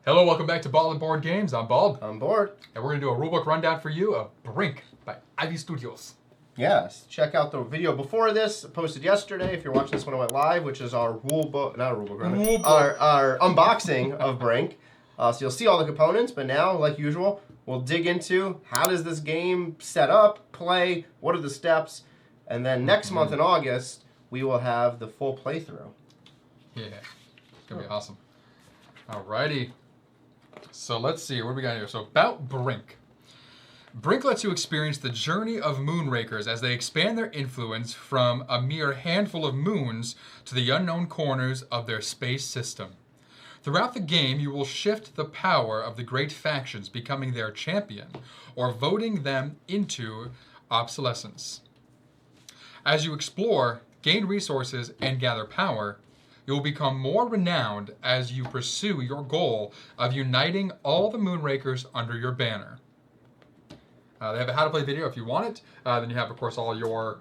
Hello, welcome back to Ball and Board Games. I'm Bald. I'm bored. And we're going to do a rulebook rundown for you of Brink by Ivy Studios. Yes, check out the video before this, posted yesterday, if you're watching this when it went live, which is our rulebook, not a rulebook, rather, our unboxing of Brink. So you'll see all the components, but now, like usual, we'll dig into how does this game set up, play, what are the steps, and then next month in August, we will have the full playthrough. Yeah, it's going to be awesome. Alrighty. So let's see, what do we got here? So about Brink. Brink lets you experience the journey of Moonrakers as they expand their influence from a mere handful of moons to the unknown corners of their space system. Throughout the game, you will shift the power of the great factions, becoming their champion, or voting them into obsolescence. As you explore, gain resources, and gather power, you will become more renowned as you pursue your goal of uniting all the Moonrakers under your banner. They have a how to play video if you want it. Then you have, of course, all your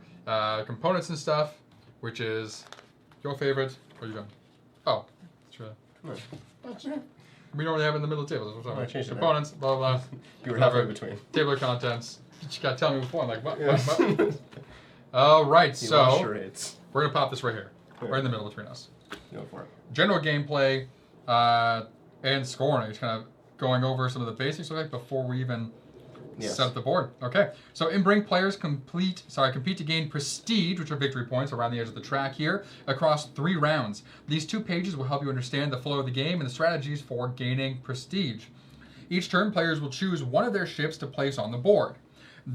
components and stuff, which is your favorite. Where are you going? Oh, that's right. We normally have it in the middle of the table. That's what I'm changed it components, blah, blah, blah. You were halfway between. Table of contents. You got to tell me before. I'm like, what? All right, so we're going to pop this right here. Right in the middle between us. Go for it. General gameplay and scoring. Just kind of going over some of the basics of it before we even set up the board. Okay, so in Brink, players compete to gain prestige, which are victory points around the edge of the track here, across 3 rounds. These 2 pages will help you understand the flow of the game and the strategies for gaining prestige. Each turn, players will choose one of their ships to place on the board.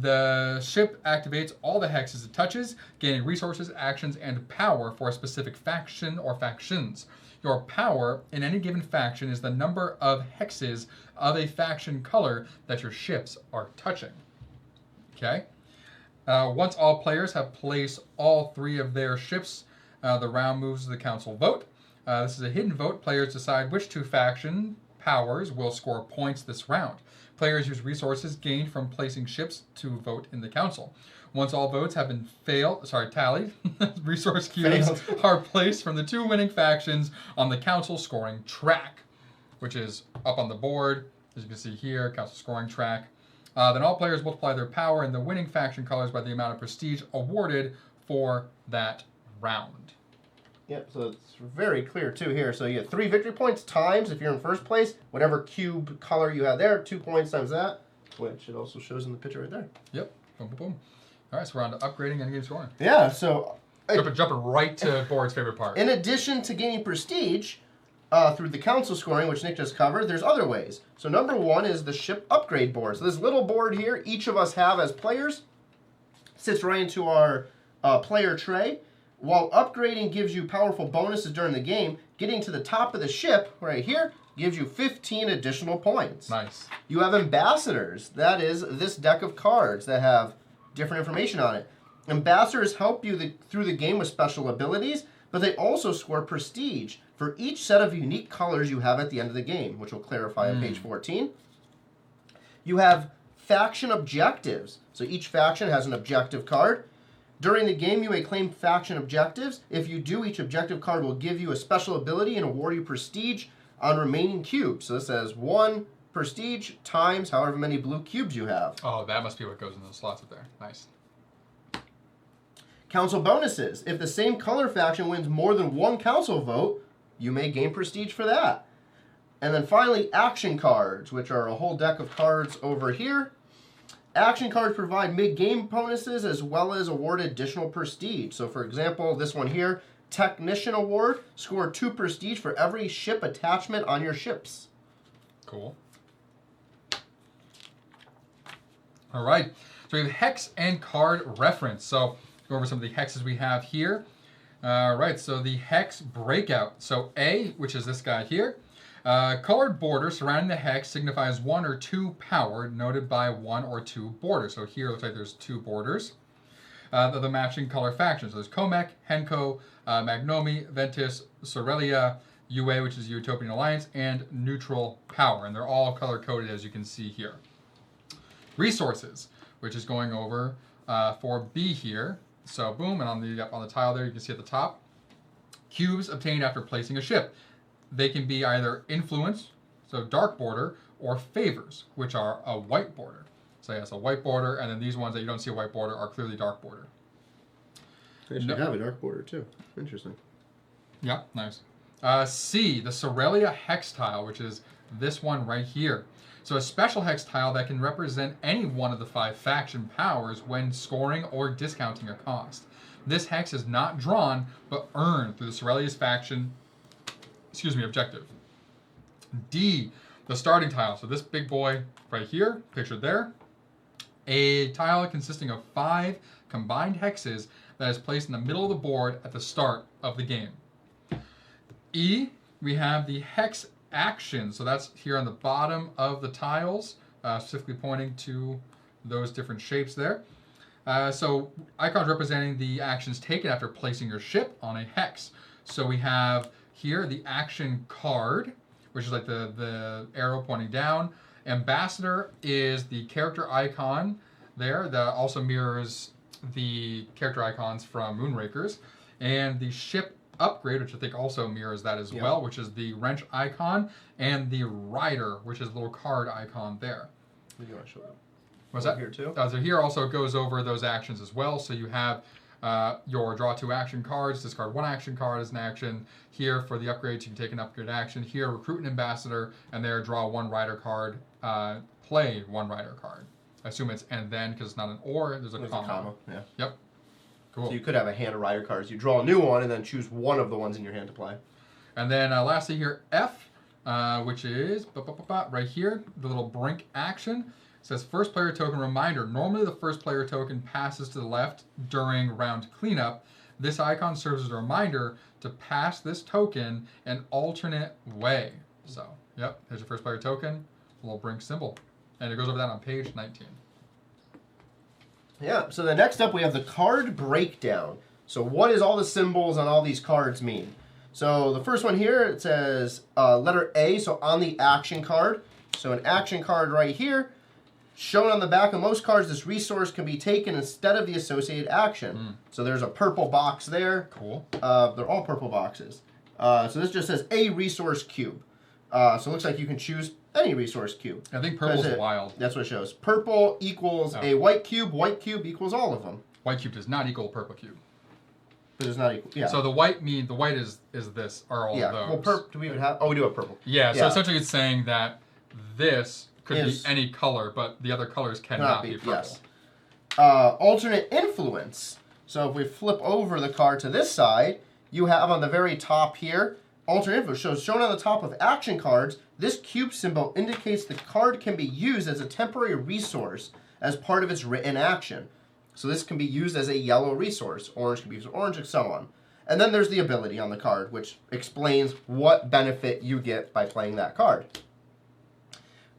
The ship activates all the hexes it touches, gaining resources, actions, and power for a specific faction or factions. Your power in any given faction is the number of hexes of a faction color that your ships are touching. Okay? Once all players have placed all 3 of their ships, the round moves to the council vote. This is a hidden vote. Players decide which 2 faction powers will score points this round. Players use resources gained from placing ships to vote in the council. Once all votes have been tallied, resource cubes are placed from the 2 winning factions on the council scoring track, which is up on the board, as you can see here, council scoring track. Then all players multiply their power in the winning faction colors by the amount of prestige awarded for that round. Yep, so it's very clear too here. So you get 3 victory points times, if you're in first place, whatever cube color you have there, 2 points times that, which it also shows in the picture right there. Yep, boom, boom, boom. All right, so we're on to upgrading and game scoring. Yeah, so... Jumping right to Board's favorite part. In addition to gaining prestige through the council scoring, which Nick just covered, there's other ways. So number 1 is the ship upgrade board. So this little board here, each of us have as players, sits right into our player tray. While upgrading gives you powerful bonuses during the game, getting to the top of the ship, right here, gives you 15 additional points. Nice. You have ambassadors. That is this deck of cards that have different information on it. Ambassadors help you through the game with special abilities, but they also score prestige for each set of unique colors you have at the end of the game, which we'll clarify on page 14. You have faction objectives. So each faction has an objective card. During the game, you may claim faction objectives. If you do, each objective card will give you a special ability and award you prestige on remaining cubes. So this says 1 prestige times however many blue cubes you have. Oh, that must be what goes in those slots up there. Nice. Council bonuses. If the same color faction wins more than 1 council vote, you may gain prestige for that. And then finally, action cards, which are a whole deck of cards over here. Action cards provide mid-game bonuses as well as award additional prestige. So for example, this one here, Technician Award, score 2 prestige for every ship attachment on your ships. Cool. All right, so we have hex and card reference. So go over some of the hexes we have here. All right, so the hex breakout. So A, which is this guy here. Colored border surrounding the hex signifies 1 or 2 power, noted by 1 or 2 borders. So here it looks like there's 2 borders. The matching color factions. So there's Comek, Henko, Magnomi, Ventus, Sorelia, UA, which is Utopian Alliance, and Neutral Power. And they're all color-coded, as you can see here. Resources, which is going over for B here. So boom, and on the tile there, you can see at the top. Cubes obtained after placing a ship. They can be either influence, so dark border, or favors, which are a white border. So yes, a white border, and then these ones that you don't see a white border are clearly dark border. They should have a dark border too. Interesting. Yeah, nice. C, the Cerelia hex tile, which is this one right here. So a special hex tile that can represent any one of the 5 faction powers when scoring or discounting a cost. This hex is not drawn, but earned through the Cerelia's faction, objective. D, the starting tile. So this big boy right here, pictured there. A tile consisting of 5 combined hexes that is placed in the middle of the board at the start of the game. E, we have the hex action. So that's here on the bottom of the tiles, specifically pointing to those different shapes there. So icons representing the actions taken after placing your ship on a hex. So we have here the action card, which is like the arrow pointing down. Ambassador is the character icon there that also mirrors the character icons from Moonrakers. And the ship upgrade, which I think also mirrors that as well, which is the wrench icon, and the rider, which is the little card icon there. You want to show them? What's that? Here too? So here also goes over those actions as well. So you have your draw 2 action cards, discard 1 action card as an action. Here for the upgrades, you can take an upgrade action. Here, recruit an ambassador, and there, draw 1 rider card, play 1 rider card. I assume it's and then, because it's not an or, there's a comma. Yeah. Yep. Cool. So you could have a hand of rider cards. You draw a new one and then choose one of the ones in your hand to play. And then lastly here, F, which is right here, the little Brink action. It says first player token reminder. Normally the first player token passes to the left during round cleanup. This icon serves as a reminder to pass this token an alternate way. So, yep, there's your first player token, little Brink symbol. And it goes over that on page 19. Yeah, so the next up we have the card breakdown. So what does all the symbols on all these cards mean? So the first one here, it says letter A, so on the action card. So an action card right here, shown on the back of most cards, this resource can be taken instead of the associated action. So there's a purple box there. Cool. They're all purple boxes. So this just says a resource cube. So it looks like you can choose any resource cube. I think purple's wild. That's what it shows. Purple equals a white cube equals all of them. White cube does not equal purple cube. It does not equal, yeah. So the white is this, are all of those. Well, do we even have, we do have purple. Yeah, so essentially it's saying that this could be any color, but the other colors cannot be purple. Yes. Alternate influence. So if we flip over the card to this side, you have on the very top here, alternate influence. So shown on the top of action cards, this cube symbol indicates the card can be used as a temporary resource as part of its written action. So this can be used as a yellow resource. Orange can be used as orange, and so on. And then there's the ability on the card, which explains what benefit you get by playing that card.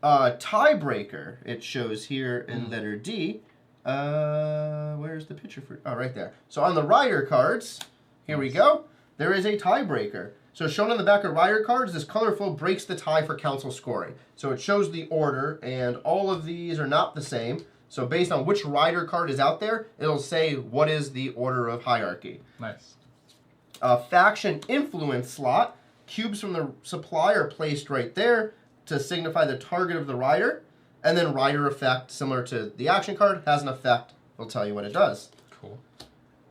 Tiebreaker, it shows here in letter D. Where's the picture for? Oh, right there. So on the rider cards, here we go. There is a tiebreaker. So shown on the back of rider cards, this color flow breaks the tie for council scoring. So it shows the order, and all of these are not the same. So based on which rider card is out there, it'll say what is the order of hierarchy. Nice. Faction influence slot. Cubes from the supply are placed right there to signify the target of the rider. And then rider effect, similar to the action card, has an effect. It'll tell you what it does. Cool.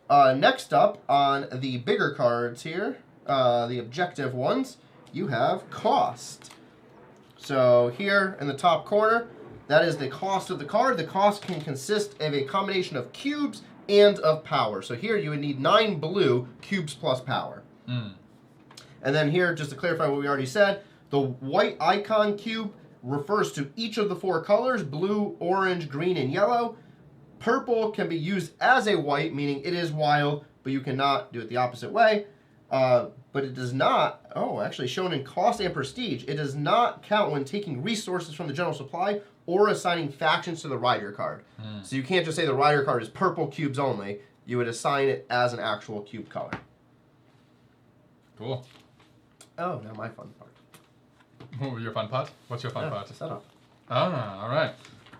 Next up on the bigger cards here, the objective ones, you have cost. So here in the top corner, that is the cost of the card. The cost can consist of a combination of cubes and of power. So here you would need 9 blue, cubes plus power. And then here, just to clarify what we already said, the white icon cube refers to each of the 4 colors, blue, orange, green, and yellow. Purple can be used as a white, meaning it is wild, but you cannot do it the opposite way. But it does not, actually shown in cost and prestige, it does not count when taking resources from the general supply or assigning factions to the rider card. So you can't just say the rider card is purple cubes only. You would assign it as an actual cube color. Cool. Oh, now my fun part. Your fun part? What's your fun part? Setup. Ah, all right.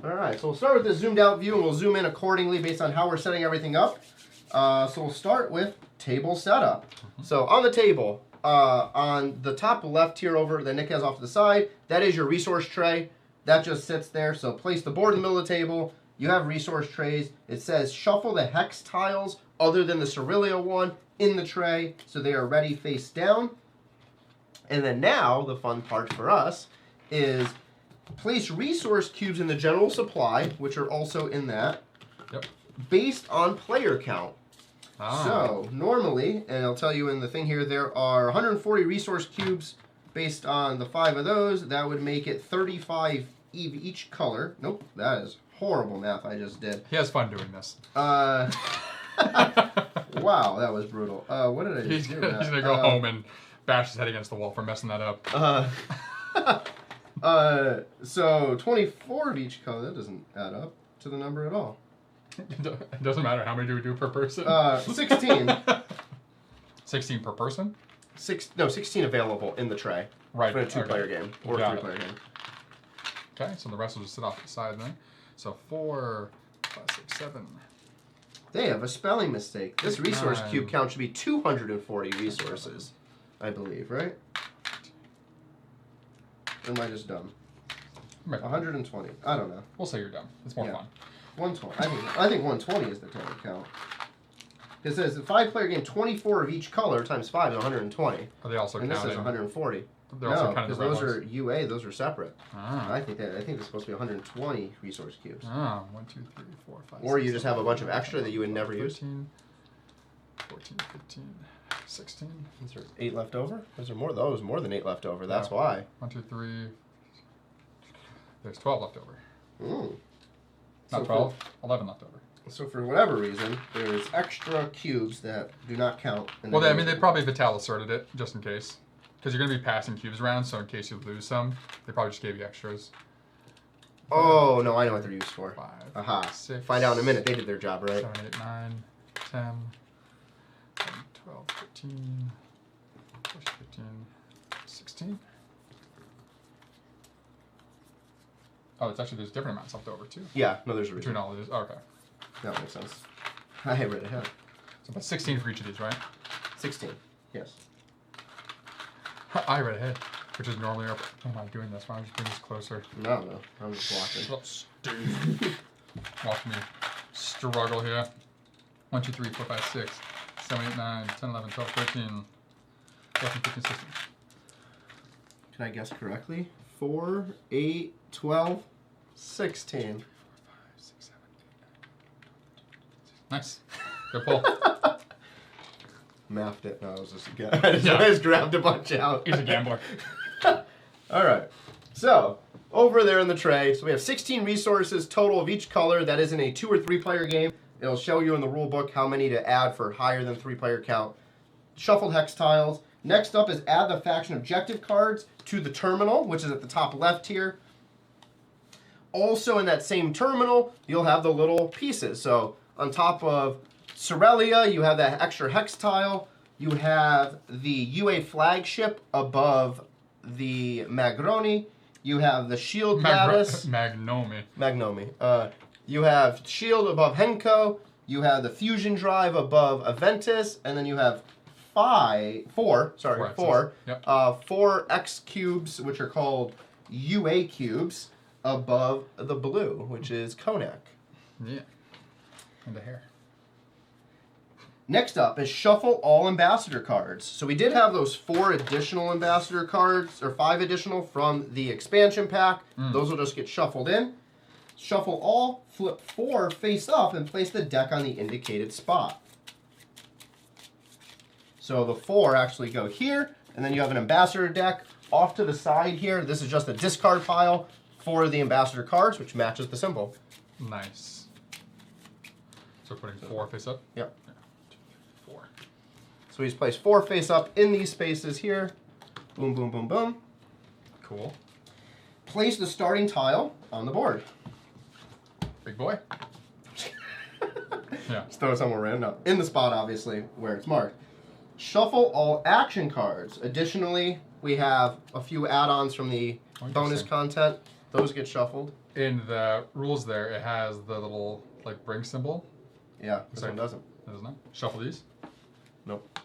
All right, so we'll start with the zoomed out view, and we'll zoom in accordingly based on how we're setting everything up. So we'll start with table setup. So on the table, on the top left here over that Nick has off to the side, that is your resource tray. That just sits there. So place the board in the middle of the table. You have resource trays. It says shuffle the hex tiles other than the Cerealia one in the tray so they are ready face down. And then now the fun part for us is place resource cubes in the general supply, which are also in that, based on player count. So normally, and I'll tell you in the thing here, there are 140 resource cubes based on the 5 of those. That would make it 35 each color. Nope, that is horrible math I just did. He has fun doing this. Wow, that was brutal. What did I just do? He's gonna go home and bash his head against the wall for messing that up. So 24 of each color. That doesn't add up to the number at all. It doesn't matter. How many do we do per person? 16. 16 per person? 16 available in the tray. Right. For a 2-player game or a 3-player game. Okay, so the rest will just sit off the side then. So 4, 5, 6, 7. They have a spelling mistake. This resource cube count should be 240 resources, I believe, right? Or am I just dumb? 120. I don't know. We'll say you're dumb. It's more fun. 120. I think 120 is the total count. It says the 5-player game, 24 of each color times 5 is 120. Are they also and counting? this is 140. They're also counting because the red those ones. are UA. Those are separate. Ah. I think there's supposed to be 120 resource cubes. Ah, 1, 2, 3, 4, 5. Or 6, you just 7, have a bunch 8, of extra 9, that you would never 13, use. 14, 15, 16. Is there 8 left over? Is there more? Those more than 8 left over. That's why. 1, 2, 3. There's 12 left over. Not So 12, 11 left over. So for whatever reason, there's extra cubes that do not count. Well, I mean, they probably Vital asserted it, just in case. Because you're going to be passing cubes around, so in case you lose some, they probably just gave you extras. Oh, no, I know what they're used for. 5, Aha. 6, Find out in a minute. They did their job, right? 7, 8, 9, 10, 11, 12, 13, 14, 15, 16. Oh, it's actually, there's different amounts left over, too. Yeah, no, there's a reason. Between all of these. Oh, okay. That makes sense. I read ahead. So about 16 for each of these, right? 16, yes. I read ahead, which is normally our... Oh, am I doing this? Why don't I just bring this closer? No, I'm just watching. Shut up, Steve. Watch me struggle here. 1, 2, 3, 4, 5, 6, 7, 8, 9, 10, 11, 12, 13, 14, 15, 16. Can I guess correctly? 4, 8, 12, 16. 4, 5, 6, 7, 8, 9, 10, 11, 12, 13. Nice. Good pull. Mapped it. No, I was just I just grabbed a bunch out. He's a gambler. All right. So over there in the tray, so we have 16 resources total of each color. That is in a 2 or 3-player game. It'll show you in the rule book how many to add for higher than 3-player count. Shuffled hex tiles. Next up is add the faction objective cards to the terminal, which is at the top left here. Also in that same terminal, you'll have the little pieces. So on top of Cerealia, you have that extra hex tile. You have the UA flagship above the Magroni. You have the shield Gaddis. Magnomi. You have shield above Henko. You have the fusion drive above Aventus, and then you have four X cubes, which are called UA cubes, above the blue, which is Konak. Yeah. And the hair. Next up is shuffle all ambassador cards. So we did have those 4 additional ambassador cards, or 5 additional from the expansion pack. Those will just get shuffled in. Shuffle all, flip 4 face up, and place the deck on the indicated spot. So the 4 actually go here, and then you have an ambassador deck off to the side here. This is just a discard pile for the ambassador cards, which matches the symbol. Nice. So putting 4 face up? Yep. 4. So we just place 4 face up in these spaces here. Boom, boom, boom, boom. Cool. Place the starting tile on the board. Big boy. Yeah. Just throw it somewhere random. No, in the spot, obviously, where it's marked. Shuffle all action cards. Additionally, we have a few add-ons from the bonus content. Those get shuffled. In the rules there, it has the little, like, Brink symbol. Yeah, this one doesn't. It does not. Shuffle these. Nope.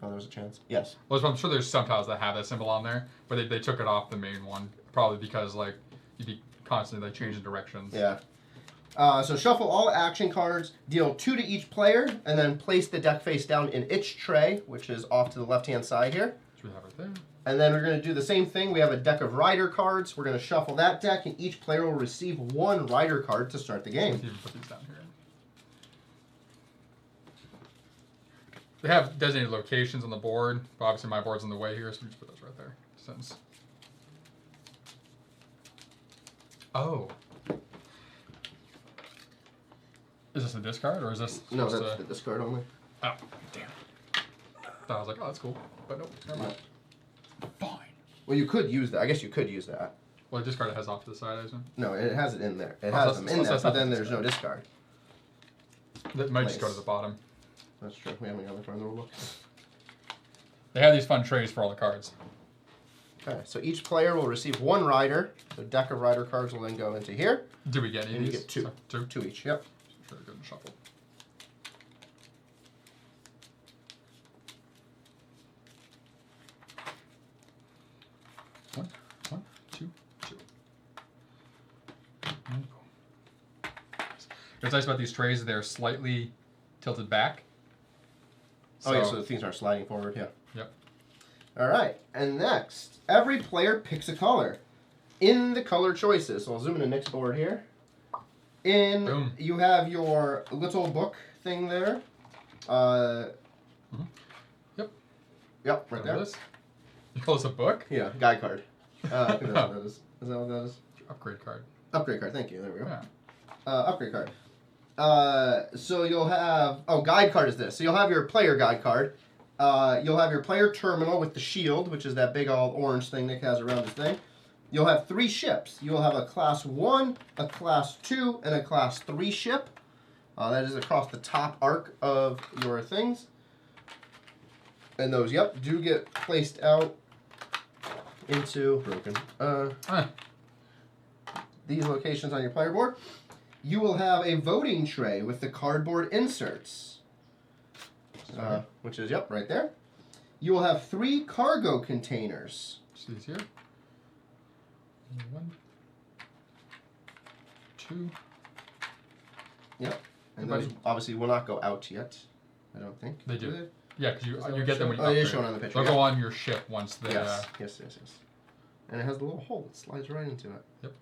Oh, there's a chance. Yes. Well, I'm sure there's some tiles that have that symbol on there, but they took it off the main one, probably because like you'd be constantly like changing directions. Yeah. So shuffle all action cards, deal 2 to each player, and then place the deck face down in its tray, which is off to the left-hand side here. Which we have right there. And then we're going to do the same thing. We have a deck of rider cards. We're going to shuffle that deck, and each player will receive 1 rider card to start the game. Let's even put these down here. They have designated locations on the board, but obviously my board's in the way here, so we just put those right there. Since. Oh. Is this a discard, or is this... No, that's the discard only. Oh, damn. I was like, oh, that's cool. But nope, never mind. Fine. Well, you could use that. I guess you could use that. Well, discard it has off to the side, I assume? No, it has it in there. It has them in there, but then there's no discard. That might just go to the bottom. That's true. We haven't got the card in the rulebook. They have these fun trays for all the cards. Okay, so each player will receive 1 rider. The deck of rider cards will then go into here. Do we get any of these? You get 2. So, 2? 2 each, yep. Very good and shuffle. One, two. And boom. What's nice about these trays is they're slightly tilted back. Oh, yeah, so the things are sliding forward, yeah. Yep. All right, and next, every player picks a color. In the color choices, so I'll zoom in the next board here. Boom. You have your little book thing there. Yep. Yep, right there. This? You call this a book? Yeah, guide card. I think that's what that is. Is that what that is? Upgrade card. Upgrade card, thank you. There we go. Yeah. Upgrade card. So you'll have... Oh, guide card is this. So you'll have your player guide card. You'll have your player terminal with the shield, which is that big old orange thing Nick has around his thing. You'll have 3 ships. You'll have a Class 1, a Class 2, and a Class 3 ship. That is across the top arc of your things. And those, yep, do get placed out into these locations on your player board. You will have a voting tray with the cardboard inserts, which is, yep, right there. You will have 3 cargo containers. See these here? 1, 2. Yep. And those obviously will not go out yet, I don't think. They do. Yeah, because you get them when you upgrade. upgrade. It is shown on the picture. They'll go on your ship once they... Yes. Yes. And it has the little hole that slides right into it. Yep.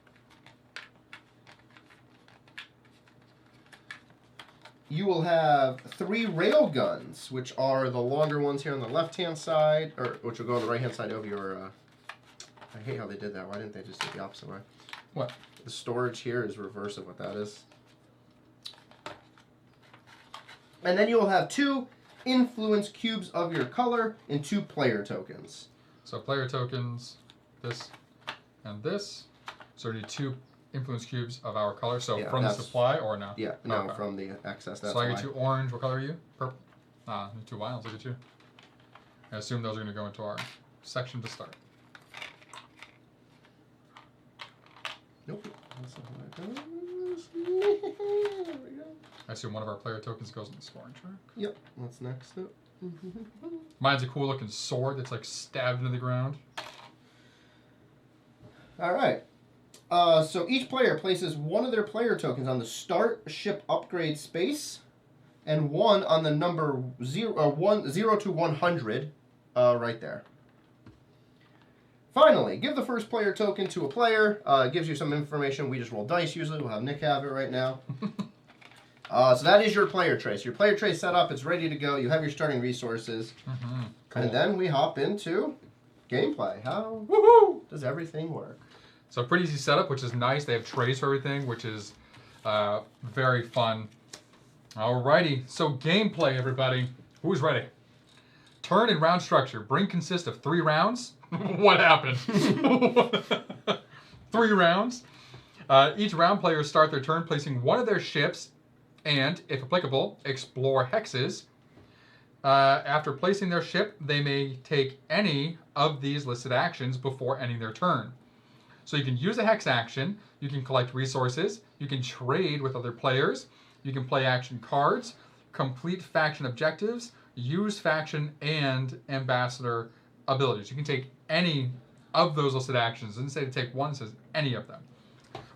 You will have 3 rail guns, which are the longer ones here on the left-hand side, or which will go on the right-hand side of your... I hate how they did that. Why didn't they just do it the opposite way? What? The storage here is reverse of what that is. And then you will have 2 influence cubes of your color and 2 player tokens. So player tokens, this and this. So we need 2 influence cubes of our color. So Yeah, from the supply or no? Yeah, no, Okay. from the excess. That's so I why. get 2 orange. What color are you? Purple. Ah, 2 violets. Look at you. I assume those are going to go into our section to start. Nope. That's not how it goes. There we go. I assume one of our player tokens goes in the scoring track. Yep, that's next up. Mine's a cool looking sword that's like stabbed into the ground. All right. So each player places 1 of their player tokens on the start ship upgrade space, and 1 on the number 0 to 100, right there. Finally, give the first player token to a player. It gives you some information. We just roll dice usually. We'll have Nick have it right now. So that is your player tray. So your player tray set up. It's ready to go. You have your starting resources. Mm-hmm. Cool. And then we hop into gameplay. How does everything work? So pretty easy setup, which is nice. They have trays for everything, which is very fun. Alrighty, so gameplay, everybody. Who's ready? Turn and round structure. Brink consists of 3 rounds. What happened? 3 rounds. Each round players start their turn placing 1 of their ships and, if applicable, explore hexes. After placing their ship, they may take any of these listed actions before ending their turn. So you can use a hex action, you can collect resources, you can trade with other players, you can play action cards, complete faction objectives, use faction and ambassador abilities. You can take any of those listed actions. It doesn't say to take one, it says any of them.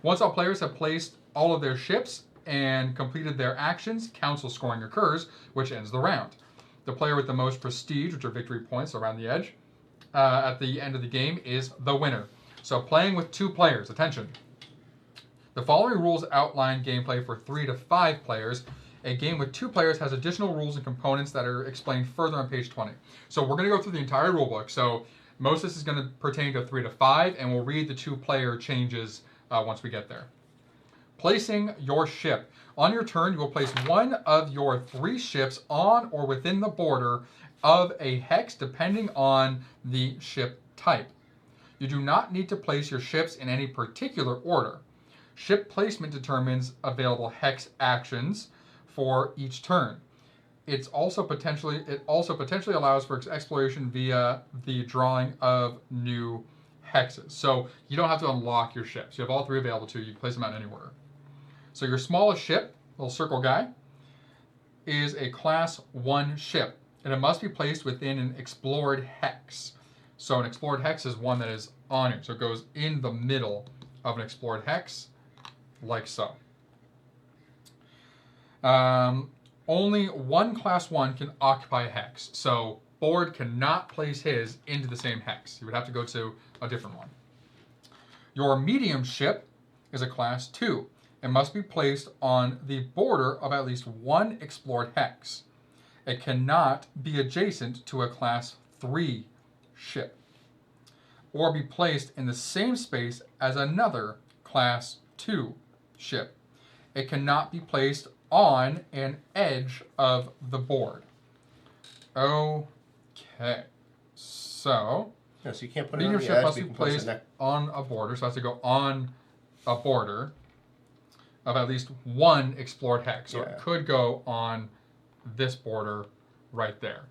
Once all players have placed all of their ships and completed their actions, council scoring occurs, which ends the round. The player with the most prestige, which are victory points around the edge, at the end of the game is the winner. So playing with 2 players, attention. The following rules outline gameplay for 3 to 5 players. A game with 2 players has additional rules and components that are explained further on page 20. So we're going to go through the entire rulebook. So most of this is going to pertain to 3 to 5, and we'll read the 2-player changes once we get there. Placing your ship. On your turn, you will place one of your 3 ships on or within the border of a hex, depending on the ship type. You do not need to place your ships in any particular order. Ship placement determines available hex actions for each turn. It also potentially allows for exploration via the drawing of new hexes. So you don't have to unlock your ships. You have all 3 available to you. You can place them out in any order. So your smallest ship, little circle guy, is a class 1 ship, and it must be placed within an explored hex. So an explored hex is one that is on here. So it goes in the middle of an explored hex, like so. Only one class 1 can occupy a hex. So Board cannot place his into the same hex. He would have to go to a different one. Your medium ship is a class 2. It must be placed on the border of at least one explored hex. It cannot be adjacent to a class 3 ship, or be placed in the same space as another class 2 ship. It cannot be placed on an edge of the board. Okay, so yeah, so you can't put it on medium the ship edge, must but be you can place placed it on a border, so it has to go on a border of at least one explored hex. So Yeah. it could go on this border right there.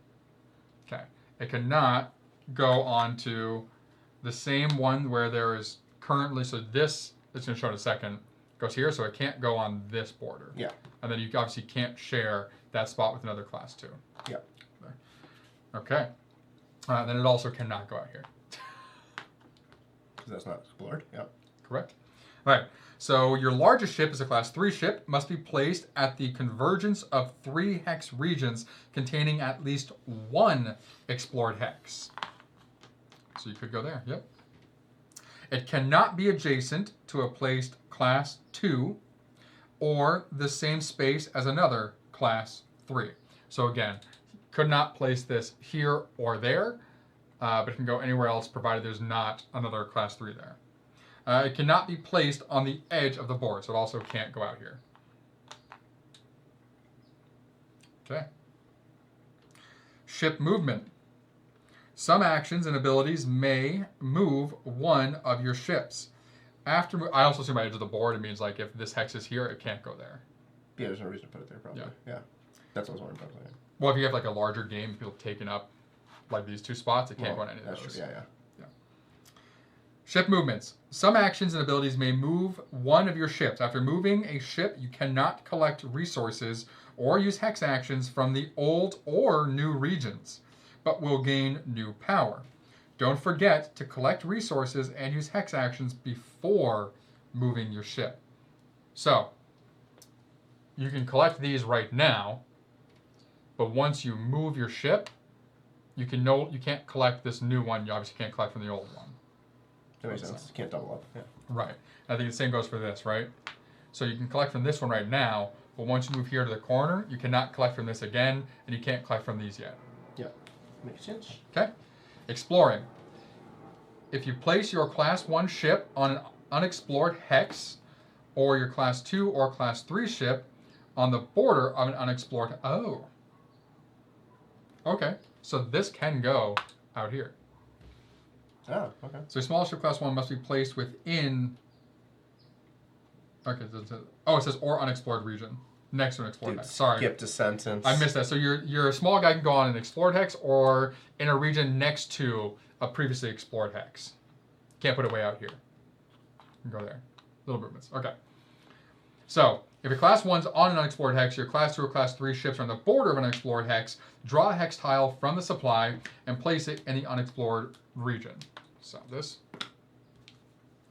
Okay. It cannot go onto the same one where there is currently, so this, it's going to show in a second, goes here, so it can't go on this border. Yeah. And then you obviously can't share that spot with another class 2. Yeah. Okay. Then it also cannot go out here. Because that's not explored. Yeah. Correct. All right. So your largest ship is a class 3 ship, must be placed at the convergence of 3 hex regions containing at least one explored hex. So you could go there, yep. It cannot be adjacent to a placed class 2 or the same space as another class 3. So again, could not place this here or there, but it can go anywhere else provided there's not another class 3 there. It cannot be placed on the edge of the board, so it also can't go out here. Okay. Ship movement. Some actions and abilities may move one of your ships. I also assume by edge of the board, it means like if this hex is here, it can't go there. Yeah, there's no reason to put it there, probably. Yeah. That's what I was wondering about. Yeah. Well, if you have like a larger game, people taking up like these 2 spots, it can't go on any of those. That's true, yeah. Ship movements. Some actions and abilities may move one of your ships. After moving a ship, you cannot collect resources or use hex actions from the old or new regions, but will gain new power. Don't forget to collect resources and use hex actions before moving your ship. So, you can collect these right now, but once you move your ship, you can't collect this new one. You obviously can't collect from the old one. That makes sense. You can't double up. Yeah. Right. I think the same goes for this, right? So you can collect from this one right now, but once you move here to the corner, you cannot collect from this again, and you can't collect from these yet. Yeah. Makes sense. Okay. Exploring. If you place your class 1 ship on an unexplored hex, or your class 2 or class 3 ship on the border of an unexplored... Oh. Okay. So this can go out here. Oh, okay. So small ship class 1 must be placed within... Okay, it says or unexplored region. Next to an explored hex. Sorry. Skipped a sentence. I missed that. So your small guy can go on an explored hex or in a region next to a previously explored hex. Can't put it way out here. You can go there. Little movements. Okay. So If your class 1's on an unexplored hex, your class 2 or class 3 ships are on the border of an unexplored hex, draw a hex tile from the supply and place it in the unexplored region. So this.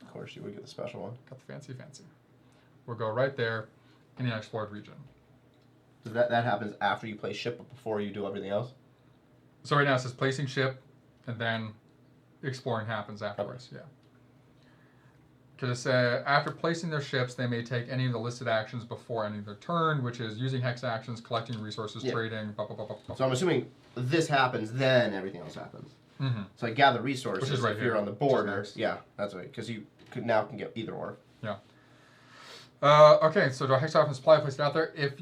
Of course, you would get the special one. Got the fancy. We'll go right there in the unexplored region. So that happens after you place ship, but before you do everything else? So right now it says placing ship, and then exploring happens afterwards. Okay. Yeah. Because after placing their ships, they may take any of the listed actions before ending their turn, which is using hex actions, collecting resources, trading, blah, blah, blah, blah, blah. So I'm assuming this happens, then everything else happens. Mm-hmm. So I gather resources. Which is right if here. you're on the border. Yeah, that's right. Because you now can get either or. Yeah. Okay, so draw a hex tile from the supply, place it out there. If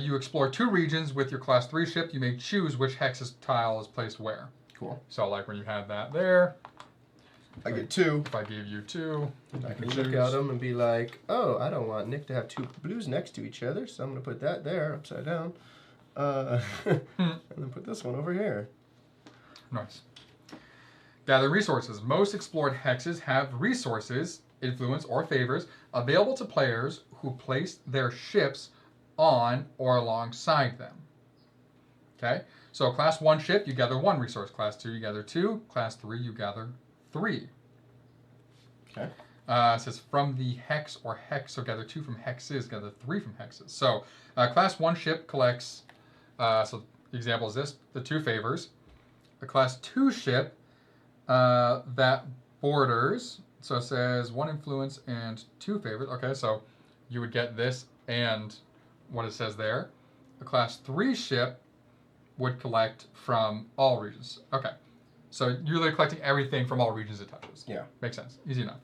you explore 2 regions with your class 3 ship, you may choose which hex tile is placed where. Cool. So like when you had that there. I get 2. If I gave you 2, I can look at them and be like, oh, I don't want Nick to have 2 blues next to each other, so I'm going to put that there, upside down. And then put this one over here. Nice. Gather resources. Most explored hexes have resources, influence, or favors available to players who place their ships on or alongside them. Okay? So class 1 ship, you gather 1 resource. Class 2, you gather 2. Class 3, you gather 3. Okay. It says from the hex or hex, so gather 2 from hexes, gather 3 from hexes. So class 1 ship collects, so the example is this, the 2 favors. The class 2 ship that borders, so it says 1 influence and 2 favors. Okay, so you would get this and what it says there. The class 3 ship would collect from all regions. Okay. So you're really collecting everything from all regions it touches. Yeah. Makes sense. Easy enough.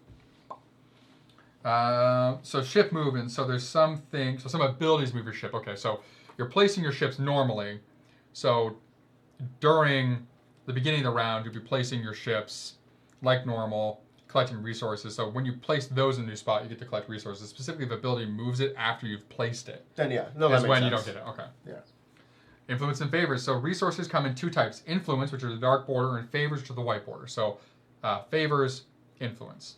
So ship movement. So there's some abilities move your ship. Okay, so you're placing your ships normally. So during the beginning of the round, you'll be placing your ships like normal, collecting resources. So when you place those in a new spot, you get to collect resources. Specifically, if ability moves it after you've placed it. Then yeah. No, that's that when makes you don't sense. get it. Okay. Yeah. Influence and favors. So resources come in 2 types. Influence, which are the dark border, and favors, which are the white border. So favors, influence.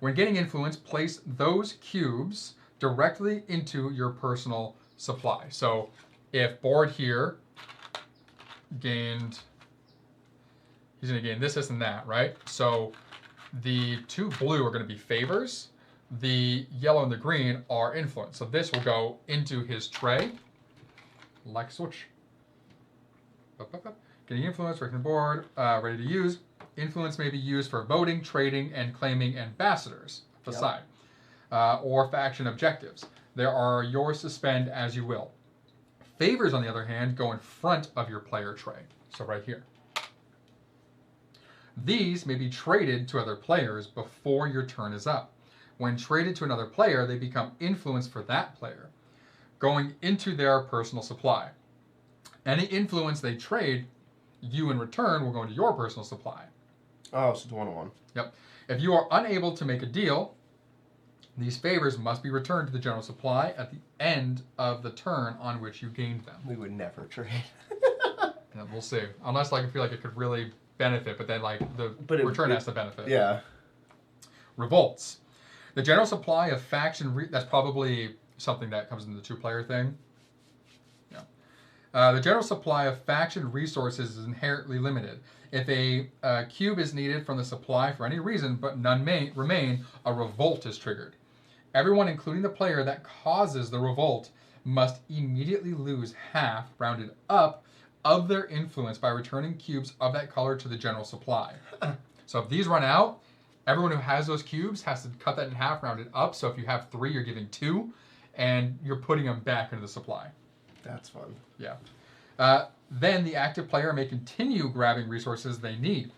When getting influence, place those cubes directly into your personal supply. So if board here gained, he's going to gain this, and that, right? So the 2 blue are going to be favors. The yellow and the green are influence. So this will go into his tray. Like switch. Getting influence, breaking the board, ready to use. Influence may be used for voting, trading, and claiming ambassadors, facade, or faction objectives. There are yours to spend as you will. Favors, on the other hand, go in front of your player tray. So right here. These may be traded to other players before your turn is up. When traded to another player, they become influence for that player, going into their personal supply. Any influence they trade, you in return will go into your personal supply. Oh, so it's 1-1. Yep. If you are unable to make a deal, these favors must be returned to the general supply at the end of the turn on which you gained them. We would never trade. Yeah, we'll see. Unless I feel like it could really benefit, but then the return has to benefit. Yeah. Revolts. The general supply of faction, that's probably something that comes into the 2-player thing. Yeah. The general supply of faction resources is inherently limited. If a cube is needed from the supply for any reason, but none remain, a revolt is triggered. Everyone, including the player that causes the revolt, must immediately lose half, rounded up, of their influence by returning cubes of that color to the general supply. So if these run out, everyone who has those cubes has to cut that in half, rounded up. So if you have 3, you're giving 2, and you're putting them back into the supply. That's fun. Yeah. Then the active player may continue grabbing resources they need.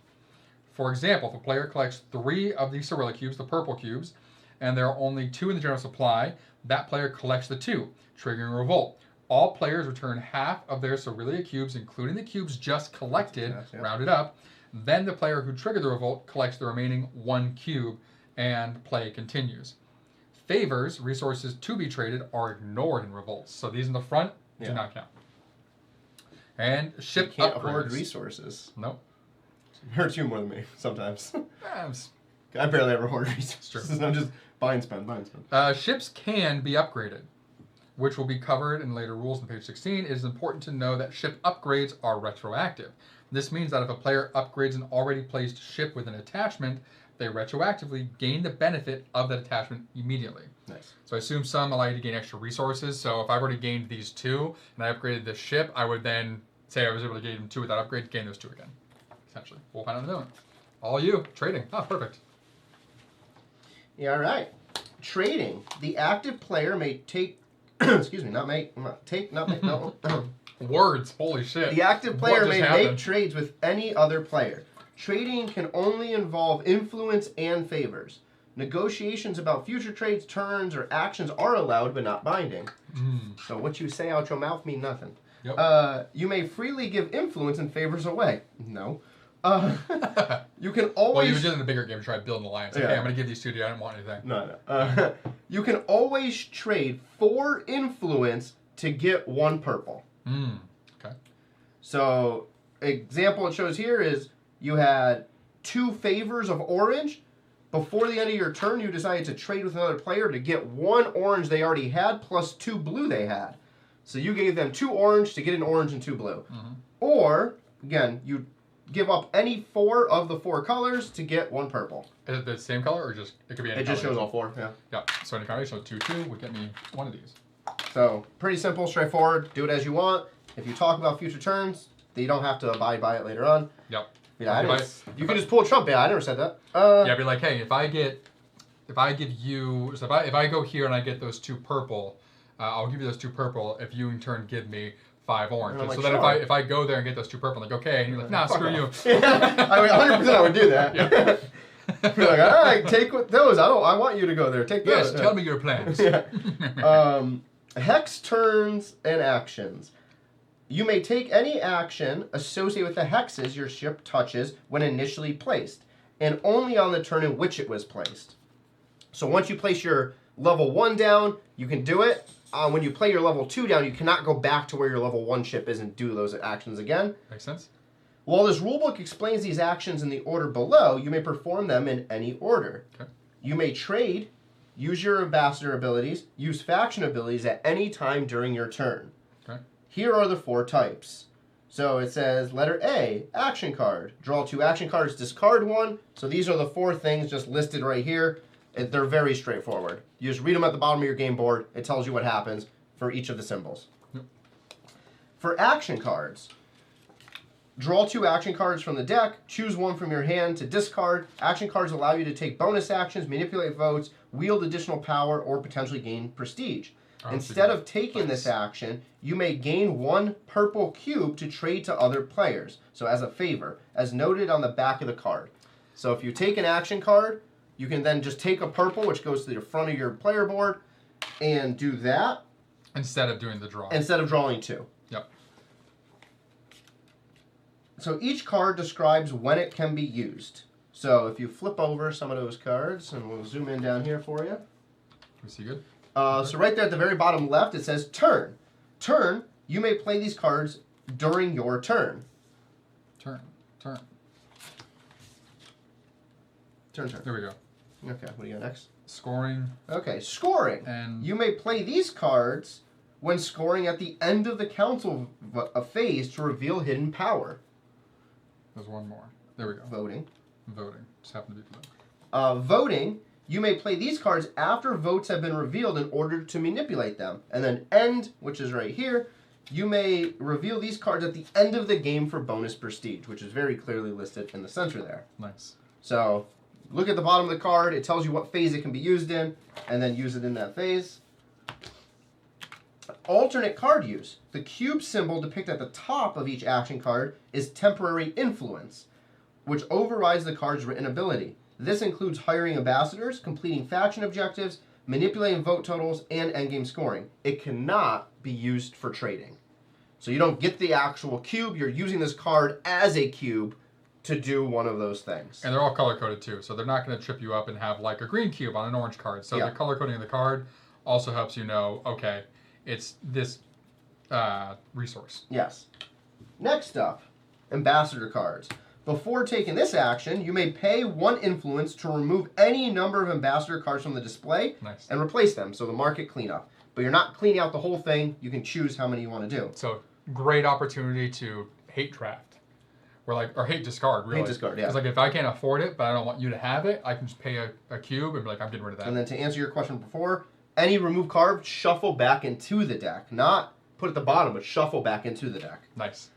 For example, if a player collects 3 of the Cirilla cubes, the purple cubes, and there are only 2 in the general supply, that player collects the 2, triggering a revolt. All players return half of their Cirilla cubes, including the cubes just collected, rounded up. Then the player who triggered the revolt collects the remaining 1 cube, and play continues. Favors, resources to be traded, are ignored in revolts. So these in the front do not count. And ship you can't upgrades. hoard resources. Nope. It hurts you more than me sometimes. Yeah, I barely ever hoard resources. True. I'm just Buy and spend. Ships can be upgraded, which will be covered in later rules on page 16. It is important to know that ship upgrades are retroactive. This means that if a player upgrades an already placed ship with an attachment, they retroactively gain the benefit of that attachment immediately. Nice. So I assume some allow you to gain extra resources. So if I've already gained these 2 and I upgraded this ship, I would then say I was able to gain 2 with that upgrade, gain those 2 again. Essentially. We'll find out in a moment. All you. Trading. Oh, perfect. Yeah, all right. Trading. The active player may take... excuse me, not make... no. Words. Holy shit. The active player may make trades with any other player. Trading can only involve influence and favors. Negotiations about future trades, turns, or actions are allowed, but not binding. So what you say out your mouth mean nothing. Yep. You may freely give influence and favors away. No. You can always... Well, you did in the bigger game to try to build an alliance. Okay, I'm going to give these 2 to you. I don't want anything. No. You can always trade 4 influence to get 1 purple. Okay. So, example it shows here is you had 2 favors of orange. Before the end of your turn, you decided to trade with another player to get 1 orange they already had plus 2 blue they had. So you gave them 2 orange to get an orange and 2 blue. Or, again, you give up any 4 of the 4 colors to get 1 purple. Is it the same color or just, it could be any color? It just shows all 4, yeah. Yeah, so any color, so 2 would get me 1 of these. So, pretty simple, straightforward, do it as you want. If you talk about future turns, then you don't have to abide by it later on. Yep. Yeah, you can just pull a trump. Yeah, I never said that. Yeah, be like, hey, if I give you, so if I go here and I get those 2 purple, I'll give you those 2 purple if you in turn give me 5 orange. Like, so then if I go there and get those 2 purple, I'm like, okay, and you're like, nah, screw you. I mean, 100% I would do that. Yeah. You're like, all right, take those. I want you to go there. Take those. Yes, tell me your plans. Yeah. Hex turns and actions. You may take any action associated with the hexes your ship touches when initially placed, and only on the turn in which it was placed. So once you place your level 1 down, you can do it. When you play your level 2 down, you cannot go back to where your level 1 ship is and do those actions again. Makes sense. While this rulebook explains these actions in the order below, you may perform them in any order. Okay. You may trade, use your ambassador abilities, use faction abilities at any time during your turn. Okay. Here are the 4 types. So it says letter A, action card. Draw 2 action cards, discard 1. So these are the 4 things just listed right here. They're very straightforward. You just read them at the bottom of your game board. It tells you what happens for each of the symbols. Yep. For action cards, draw 2 action cards from the deck. Choose 1 from your hand to discard. Action cards allow you to take bonus actions, manipulate votes, wield additional power, or potentially gain prestige. Instead of taking this action, you may gain 1 purple cube to trade to other players. So as a favor, as noted on the back of the card. So if you take an action card, you can then just take a purple, which goes to the front of your player board, and do that. Instead of doing the draw. Instead of drawing 2. Yep. So each card describes when it can be used. So if you flip over some of those cards, and we'll zoom in down here for you. We see good? So right there at the very bottom left, it says turn. Turn, you may play these cards during your turn. Turn. Turn. There we go. Okay, what do you got next? Scoring. Okay, scoring. And you may play these cards when scoring at the end of the council phase to reveal hidden power. There's 1 more. There we go. Voting. Just happened to be for that. Voting. You may play these cards after votes have been revealed in order to manipulate them. And then end, which is right here, you may reveal these cards at the end of the game for bonus prestige, which is very clearly listed in the center there. Nice. So look at the bottom of the card. It tells you what phase it can be used in, and then use it in that phase. Alternate card use. The cube symbol depicted at the top of each action card is temporary influence, which overrides the card's written ability. This includes hiring ambassadors, completing faction objectives, manipulating vote totals, and endgame scoring. It cannot be used for trading. So you don't get the actual cube. You're using this card as a cube to do one of those things. And they're all color-coded too, so they're not going to trip you up and have like a green cube on an orange card. So the color coding of the card also helps you know, okay, it's this resource. Yes. Next up, ambassador cards. Before taking this action, you may pay 1 influence to remove any number of ambassador cards from the display and replace them. So the market cleanup. But you're not cleaning out the whole thing. You can choose how many you want to do. So great opportunity to hate draft. Or hate discard, really. Hate discard, yeah. Because if I can't afford it, but I don't want you to have it, I can just pay a cube and be like, I'm getting rid of that. And then to answer your question before, any remove card, shuffle back into the deck. Not put at the bottom, but shuffle back into the deck. Nice.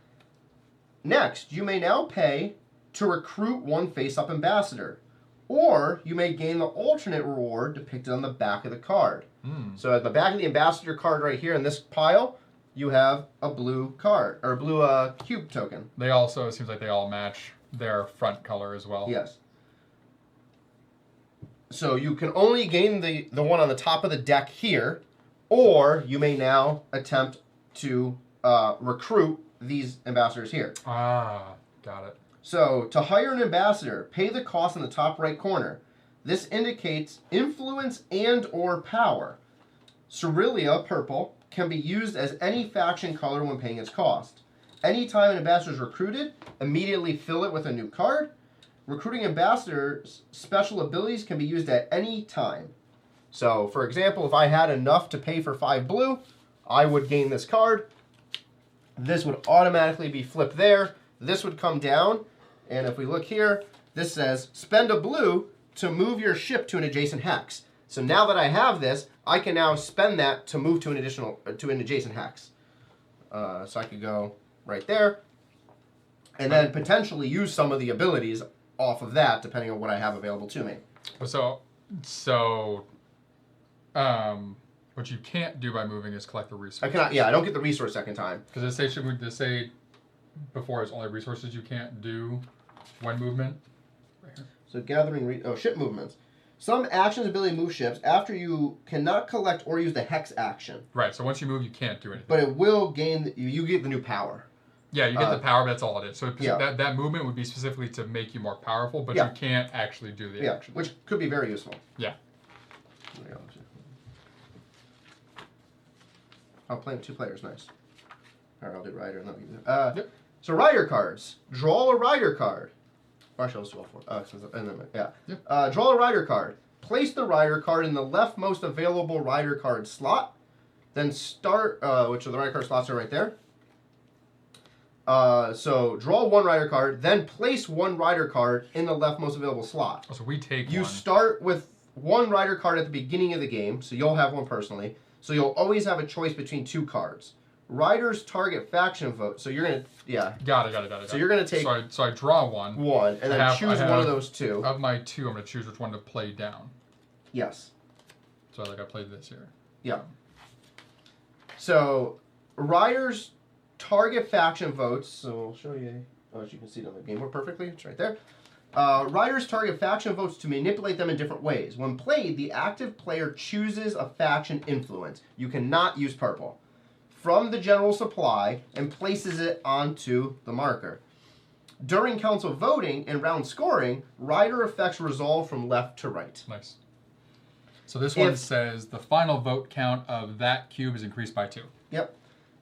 Next, you may now pay to recruit 1 face-up ambassador. Or you may gain the alternate reward depicted on the back of the card. So at the back of the ambassador card right here in this pile, you have a blue card, or a blue cube token. They also, it seems like they all match their front color as well. Yes. So you can only gain the one on the top of the deck here, or you may now attempt to recruit these ambassadors here. Ah, got it. So to hire an ambassador, pay the cost in the top right corner. This indicates influence and or power. Cerealia, purple, can be used as any faction color when paying its cost. Anytime an ambassador is recruited, immediately fill it with a new card. Recruiting ambassadors' special abilities can be used at any time. So, for example, if I had enough to pay for 5 blue, I would gain this card. This would automatically be flipped there. This would come down. And if we look here, this says, spend a blue to move your ship to an adjacent hex. So now that I have this, I can now spend that to move to an adjacent hex. So I could go right there, and then potentially use some of the abilities off of that, depending on what I have available to me. So, what you can't do by moving is collect the resources. I cannot. Yeah, I don't get the resource second time. Because it say before it's only resources you can't do when movement. Right here. So gathering ship movements. Some actions ability move ships after you cannot collect or use the hex action. Right. So once you move, you can't do anything. But it will gain. You get the new power. Yeah, you get the power, but that's all it is. So that movement would be specifically to make you more powerful, but you can't actually do the action. Which could be very useful. Yeah. I'll play with 2 players. Nice. All right, I'll do rider. And then yep. So rider cards. Draw a rider card. Or actually, I'll just draw 4. Yep. Draw a rider card. Place the rider card in the leftmost available rider card slot. Then start, which of the rider card slots are right there. So draw 1 rider card, then place 1 rider card in the leftmost available slot. Oh, so we take You start with 1 rider card at the beginning of the game, so you'll have 1 personally. So you'll always have a choice between 2 cards. Riders target faction vote. So you're gonna, Got it. So you're gonna take. So I draw 1. 1, and then choose one of those 2. Of my 2, I'm gonna choose which one to play down. Yes. So I played this here. Yeah. So riders target faction votes. So I'll show you. Oh, as you can see it on the game board perfectly. It's right there. Riders target faction votes to manipulate them in different ways. When played, the active player chooses a faction influence. You cannot use purple. From the general supply and places it onto the marker. During council voting and round scoring, rider effects resolve from left to right. Nice. So this one says the final vote count of that cube is increased by 2. Yep.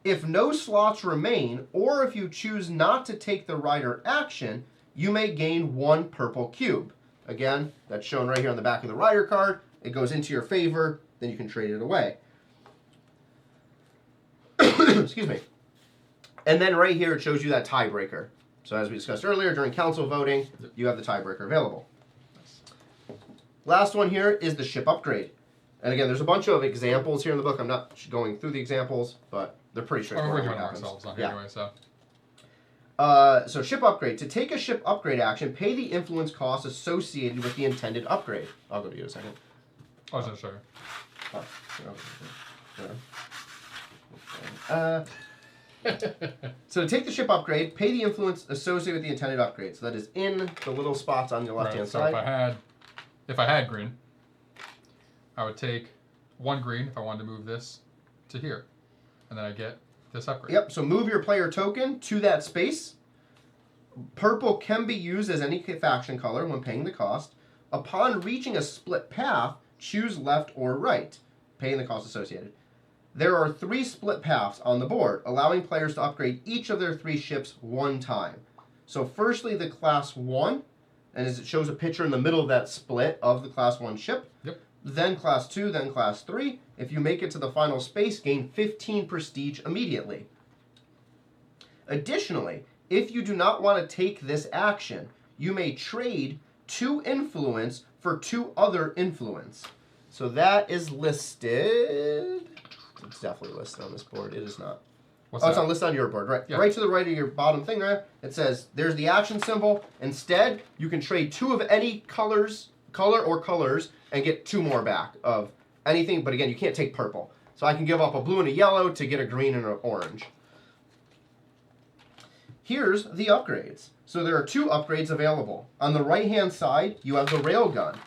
If no slots remain, or if you choose not to take the rider action, you may gain 1 purple cube. Again, that's shown right here on the back of the rider card. It goes into your favor, then you can trade it away. Excuse me. And then right here it shows you that tiebreaker. So as we discussed earlier, during council voting, you have the tiebreaker available. Last one here is the ship upgrade. And again, there's a bunch of examples here in the book. I'm not going through the examples, but they're pretty straightforward. We're doing ourselves on here anyway, so. So ship upgrade. To take a ship upgrade action, pay the influence cost associated with the intended upgrade. I'll go to you in a second. I was going to show you. So to take the ship upgrade, pay the influence associated with the intended upgrade. So that is in the little spots on your left-hand side. So if I had green, I would take 1 green if I wanted to move this to here. And then I get this upgrade. Yep, so move your player token to that space. Purple can be used as any faction color when paying the cost. Upon reaching a split path, choose left or right, paying the cost associated. There are 3 split paths on the board, allowing players to upgrade each of their 3 ships 1 time. So firstly, the Class 1, and as it shows a picture in the middle of that split of the Class 1 ship. Yep. Then Class 2, then Class 3. If you make it to the final space, gain 15 prestige immediately. Additionally, if you do not want to take this action, you may trade 2 influence for 2 other influence. So that is listed. It's definitely listed on this board. It is not. What's It's that? on listed on your board, right? Yeah. Right to the right of your bottom thing there. It says there's the action symbol. Instead, you can trade 2 of any color or colors and get 2 more back of anything. But again, you can't take purple. So I can give up a blue and a yellow to get a green and an orange. Here's the upgrades. So there are 2 upgrades available. On the right-hand side, you have the railgun.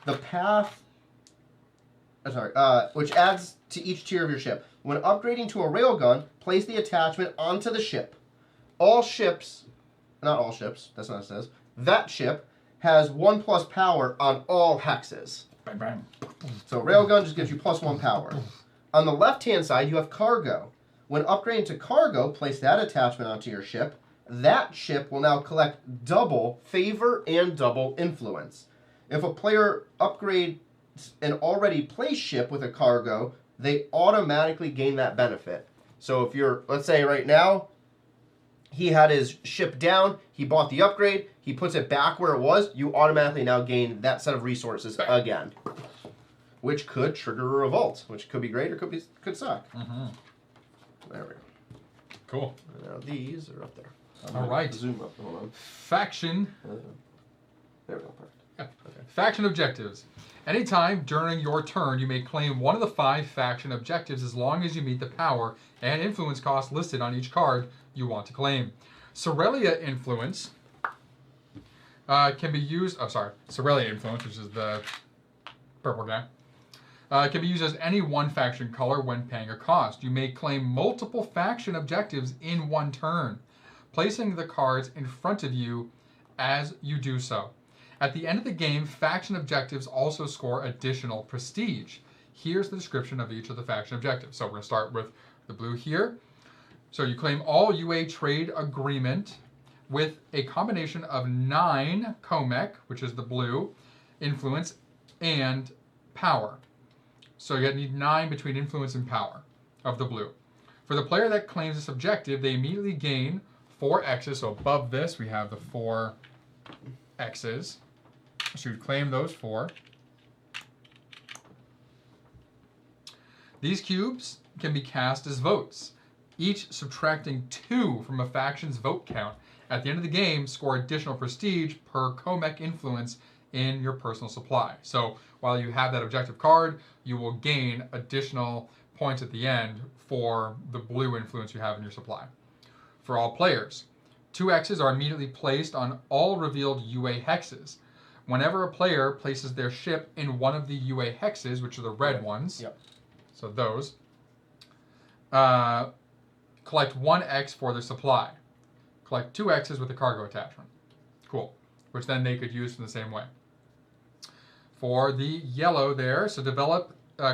The path, which adds to each tier of your ship. When upgrading to a railgun, place the attachment onto the ship. All ships, not all ships, that's not what it says. That ship has 1+ power on all hexes. Bang, bang. So railgun just gives you +1 power. On the left-hand side, you have cargo. When upgrading to cargo, place that attachment onto your ship. That ship will now collect double favor and double influence. If a player upgrades an already placed ship with a cargo, they automatically gain that benefit. So if you're, let's say right now, he had his ship down, he bought the upgrade, he puts it back where it was, you automatically now gain that set of resources again. Which could trigger a revolt, which could be great or could suck. Mm-hmm. There we go. Cool. Now these are up there. All right. Zoom up. Hold on. Faction. There we go. Perfect. Yeah. Okay. Faction objectives. Anytime during your turn, you may claim one of the 5 faction objectives as long as you meet the power and influence costs listed on each card you want to claim. Cerelia influence can be used. Oh, sorry. Cerelia influence, which is the purple guy, can be used as any one faction color when paying a cost. You may claim multiple faction objectives in one turn, placing the cards in front of you as you do so. At the end of the game, faction objectives also score additional prestige. Here's the description of each of the faction objectives. So we're going to start with the blue here. So you claim all UA trade agreement with a combination of 9 Comic, which is the blue, influence, and power. So you need 9 between influence and power of the blue. For the player that claims this objective, they immediately gain 4 X's. So above this, we have the 4 X's. So you claim those 4. These cubes can be cast as votes, each subtracting 2 from a faction's vote count. At the end of the game, score additional prestige per Comic influence in your personal supply. So while you have that objective card, you will gain additional points at the end for the blue influence you have in your supply. For all players, 2 X's are immediately placed on all revealed UA hexes. Whenever a player places their ship in one of the UA hexes, which are the red ones, Yep. so those, collect 1 X for their supply. Collect 2 X's with a cargo attachment. Cool. Which then they could use in the same way. For the yellow there, so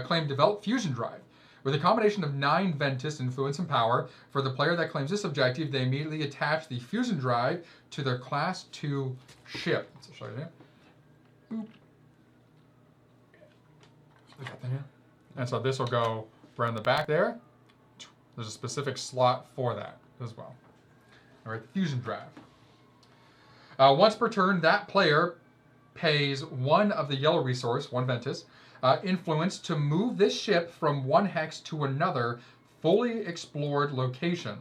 claim develop fusion drive. With a combination of 9 Ventus, influence, and power, for the player that claims this objective, they immediately attach the fusion drive to their Class 2 ship. So I'll show you here. Boop. Got that here. And so this will go around the back there. There's a specific slot for that as well. All right, the fusion drive. Once per turn, that player pays 1 of the yellow resource, 1 Ventus, influence to move this ship from one hex to another fully explored location.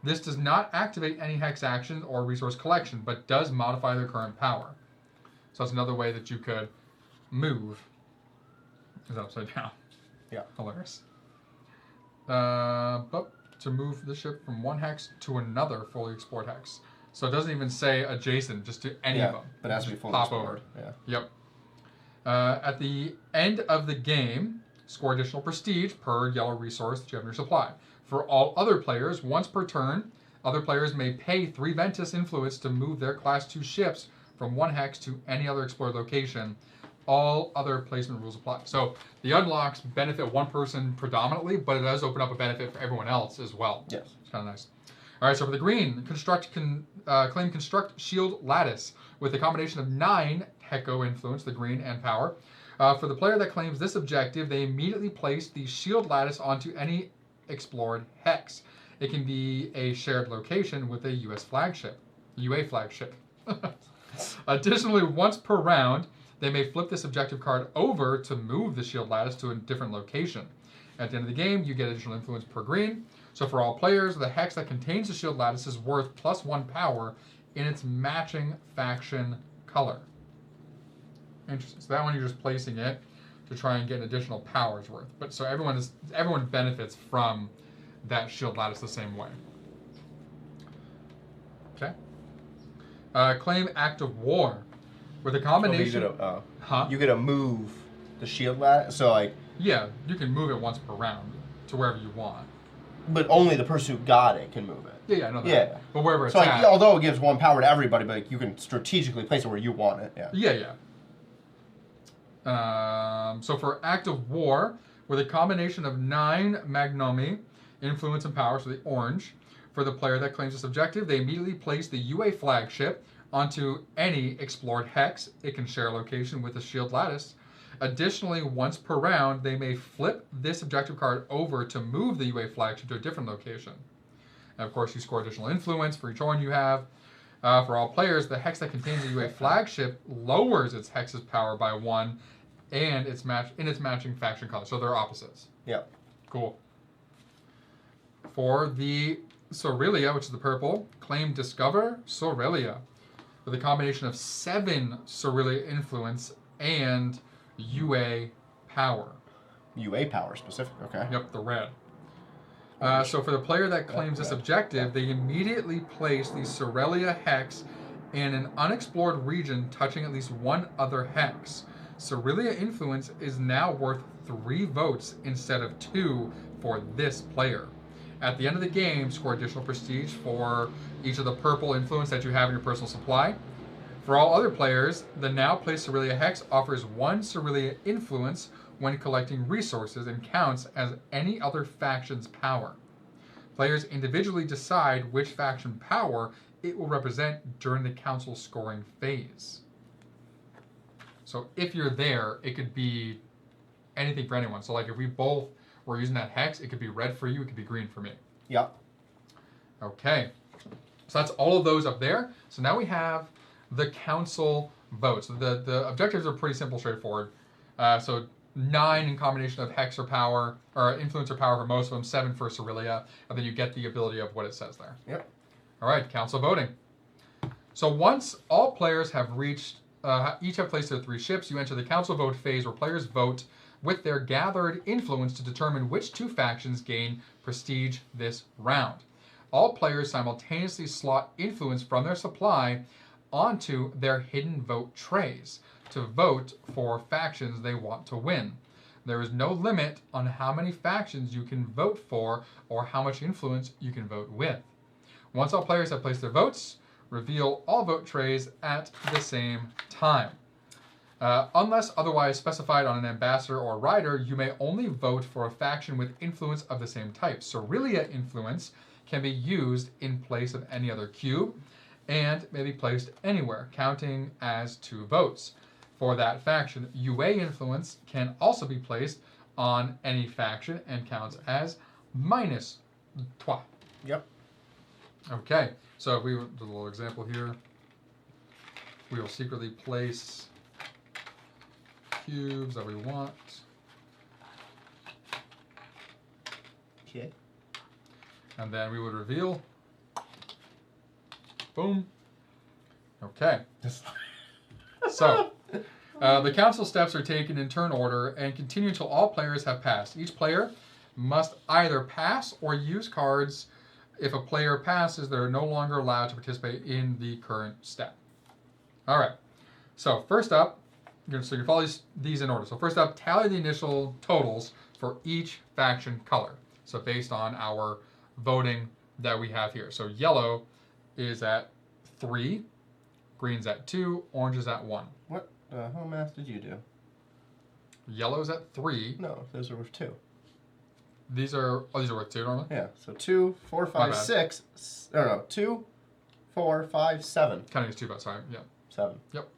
This does not activate any hex action or resource collection, but does modify their current power. So that's another way that you could move. Is upside down. Yeah. Hilarious. But to move the ship from one hex to another fully explored hex. So it doesn't even say adjacent, just to any of them. But it has to be fully pop explored. over. Yeah. Yep. At the end of the game, score additional prestige per yellow resource that you have in your supply. For all other players, once per turn, other players may pay 3 Ventus influence to move their Class 2 ships from one hex to any other explored location. All other placement rules apply. So the unlocks benefit one person predominantly, but it does open up a benefit for everyone else as well. Yes. It's kind of nice. All right, so for the green, claim construct shield lattice with a combination of 9 Hecko influence, the green, and power. For the player that claims this objective, they immediately place the shield lattice onto any explored hex. It can be a shared location with a UA flagship. Additionally, once per round, they may flip this objective card over to move the shield lattice to a different location. At the end of the game, you get additional influence per green. So for all players, the hex that contains the shield lattice is worth +1 power in its matching faction color. Interesting. So that one you're just placing it to try and get an additional power's worth. But so everyone benefits from that shield lattice the same way. Okay. Claim Act of War with a combination. You get to move the shield lattice. So like. Yeah, you can move it once per round to wherever you want. But only the person who got it can move it. Yeah, I know that. Yeah. But wherever it's so at. Although it gives 1 power to everybody, but like, you can strategically place it where you want it. Yeah. So for Act of War, with a combination of 9 Magnomi, influence and power, so the orange, for the player that claims this objective, they immediately place the UA flagship onto any explored hex. It can share a location with the shield lattice. Additionally, once per round, they may flip this objective card over to move the UA flagship to a different location. And of course, you score additional influence for each one you have. For all players, the hex that contains the UA flagship lowers its hex's power by 1 and its matching faction color. So they're opposites. Yep. Cool. For the Sorelia, which is the purple, claim Discover Sorelia with a combination of 7 Sorelia influence and UA power. UA power specific, okay. Yep, the red. So for the player that claims this objective, they immediately place the Sorelia hex in an unexplored region touching at least 1 other hex. Sorelia influence is now worth 3 votes instead of 2 for this player. At the end of the game, score additional prestige for each of the purple influence that you have in your personal supply. For all other players, the now placed Sorelia hex offers 1 Sorelia influence when collecting resources and counts as any other faction's power. Players individually decide which faction power it will represent during the council scoring phase. So if you're there, it could be anything for anyone. So like if we both were using that hex, it could be red for you, it could be green for me. Yep. Okay. So that's all of those up there. So now we have the council votes. The objectives are pretty simple, straightforward. So 9 in combination of hex or power, or influence or power for most of them, 7 for Sorelia, and then you get the ability of what it says there. Yep. All right, council voting. So once all players have reached, each have placed their 3 ships, you enter the council vote phase where players vote with their gathered influence to determine which 2 factions gain prestige this round. All players simultaneously slot influence from their supply onto their hidden vote trays to vote for factions they want to win. There is no limit on how many factions you can vote for or how much influence you can vote with. Once all players have placed their votes, reveal all vote trays at the same time. Unless otherwise specified on an ambassador or rider, you may only vote for a faction with influence of the same type. Sorelia influence can be used in place of any other cube and may be placed anywhere, counting as 2 votes. For that faction, UA influence can also be placed on any faction and counts as -3. Yep. Okay, so if we do a little example here, we will secretly place cubes that we want. Okay. And then we would reveal. Boom. Okay. So, the council steps are taken in turn order and continue until all players have passed. Each player must either pass or use cards. If a player passes, they're no longer allowed to participate in the current step. All right. So first up, so you follow these in order. So first up, tally the initial totals for each faction color. So based on our voting that we have here. So yellow is at 3, green's at 2, orange is at 1. What the hell math did you do? Yellow's at 3. No, those are with 2. These are worth 2 normally? Yeah, so 2, 4, 5, 6. No, 2, 4, 5, 7. Counting as 2, but sorry. Yeah. 7. Yep.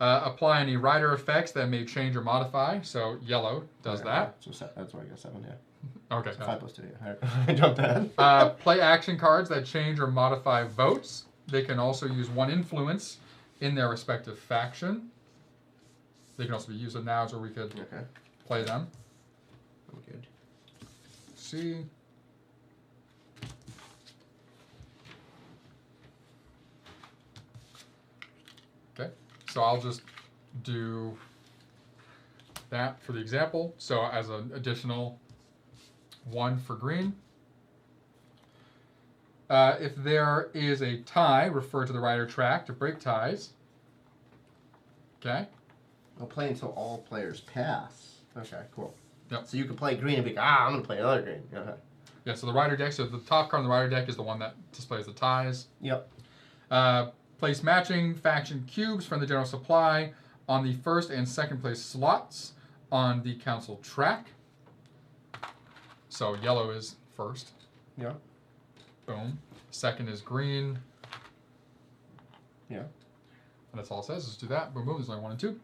Apply any rider effects that may change or modify. So yellow does that. So that's why I got 7, yeah. Okay. So 5 plus 2, yeah. I jumped ahead. Play action cards that change or modify votes. They can also use 1 influence in their respective faction. They can also be used as nouns, or we could play them. I'm good. See. Okay, so I'll just do that for the example. So as an additional 1 for green. If there is a tie, refer to the rider track to break ties. Okay. I'll play until all players pass. Okay, cool. Yep. So you can play green and be like, I'm going to play another green. Yeah, so the rider deck, so the top card on the rider deck is the one that displays the ties. Yep. Place matching faction cubes from the general supply on the first and second place slots on the council track. So yellow is first. Yeah. Boom. Second is green. Yeah. And that's all it says. Just do that. Boom, boom. There's only 1 and 2.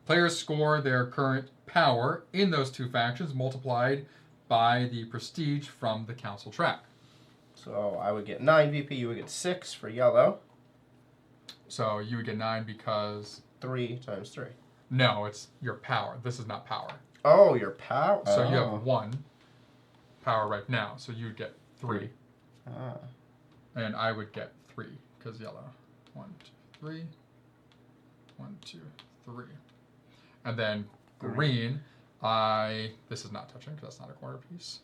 Players score their current power in those 2 factions multiplied by the prestige from the council track. So I would get 9 VP. You would get 6 for yellow. So you would get 9 because... 3 times 3. No, it's your power. This is not power. Oh, your power. So you have 1 power right now. So you'd get 3. Ah. And I would get 3 because yellow. 1, 2, 3. 1, 2, 3. And then green, this is not touching because that's not a corner piece.